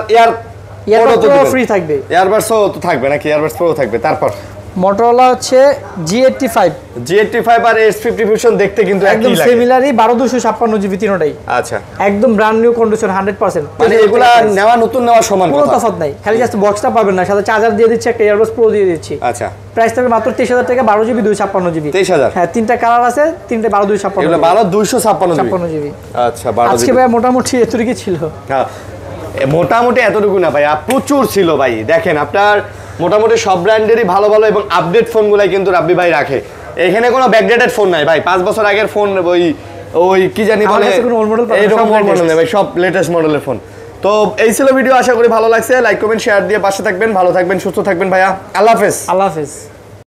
Speaker 2: ইয়ারবাড ফ্রি থাকবে।
Speaker 1: এয়ারবাডস তো থাকবে নাকি? এয়ারবাডস প্রো থাকবে। তারপর
Speaker 2: Motorola হচ্ছে G85
Speaker 1: আর S50 Fusion দেখতে কিন্তু
Speaker 2: একদম
Speaker 1: একই লাগে।
Speaker 2: সিমিলারই, 12256 জিবি তিনটাই।
Speaker 1: আচ্ছা,
Speaker 2: একদম ব্র্যান্ড নিউ কন্ডিশন 100%।
Speaker 1: মানে এগুলা নেওয়া নতুন নেওয়া সমান
Speaker 2: কোনো
Speaker 1: কথা।
Speaker 2: তফাৎ নাই, খালি জাস্ট বক্সটা পাবেন না, সাথে চার্জার দিয়ে দিচ্ছি, একটা এয়ারবাডস প্রো দিয়ে দিচ্ছি।
Speaker 1: আচ্ছা,
Speaker 2: প্রাইস থাকবে মাত্র 23000 টাকা, 12 জিবি 256 জিবি।
Speaker 1: 23000?
Speaker 2: হ্যাঁ, তিনটা কালার আছে, তিনটে 12256
Speaker 1: এগুলো 256
Speaker 2: জিবি।
Speaker 1: আচ্ছা, 12
Speaker 2: আজকে
Speaker 1: জিবি।
Speaker 2: ভাই মোটামুটি এতটুকুই ছিল।
Speaker 1: হ্যাঁ, মোটামুটি এতটুকু না ভাই, প্রচুর ছিল ভাই। দেখেন আপনার মোটামুটি সব ব্র্যান্ডেরই ভালো ভালো এবং আপডেট ফোনগুলাই কিন্তু রাব্বি ভাই রাখে। এখানে কোনো ব্যাকডেটেড ফোন নাই ভাই, 5 বছর আগের ফোন, ওই কি জানি বলে, এইরকম মডেল নেই ভাই, সব লেটেস্ট মডেলের ফোন। তো এই ছিল ভিডিও, আশা করি ভালো লাগছে। লাইক কমেন্ট শেয়ার দিয়ে পাশে থাকবেন, ভালো থাকবেন, সুস্থ থাকবেন ভাইয়া। আল্লাহ হাফেজ।
Speaker 2: আল্লাহ হাফেজ।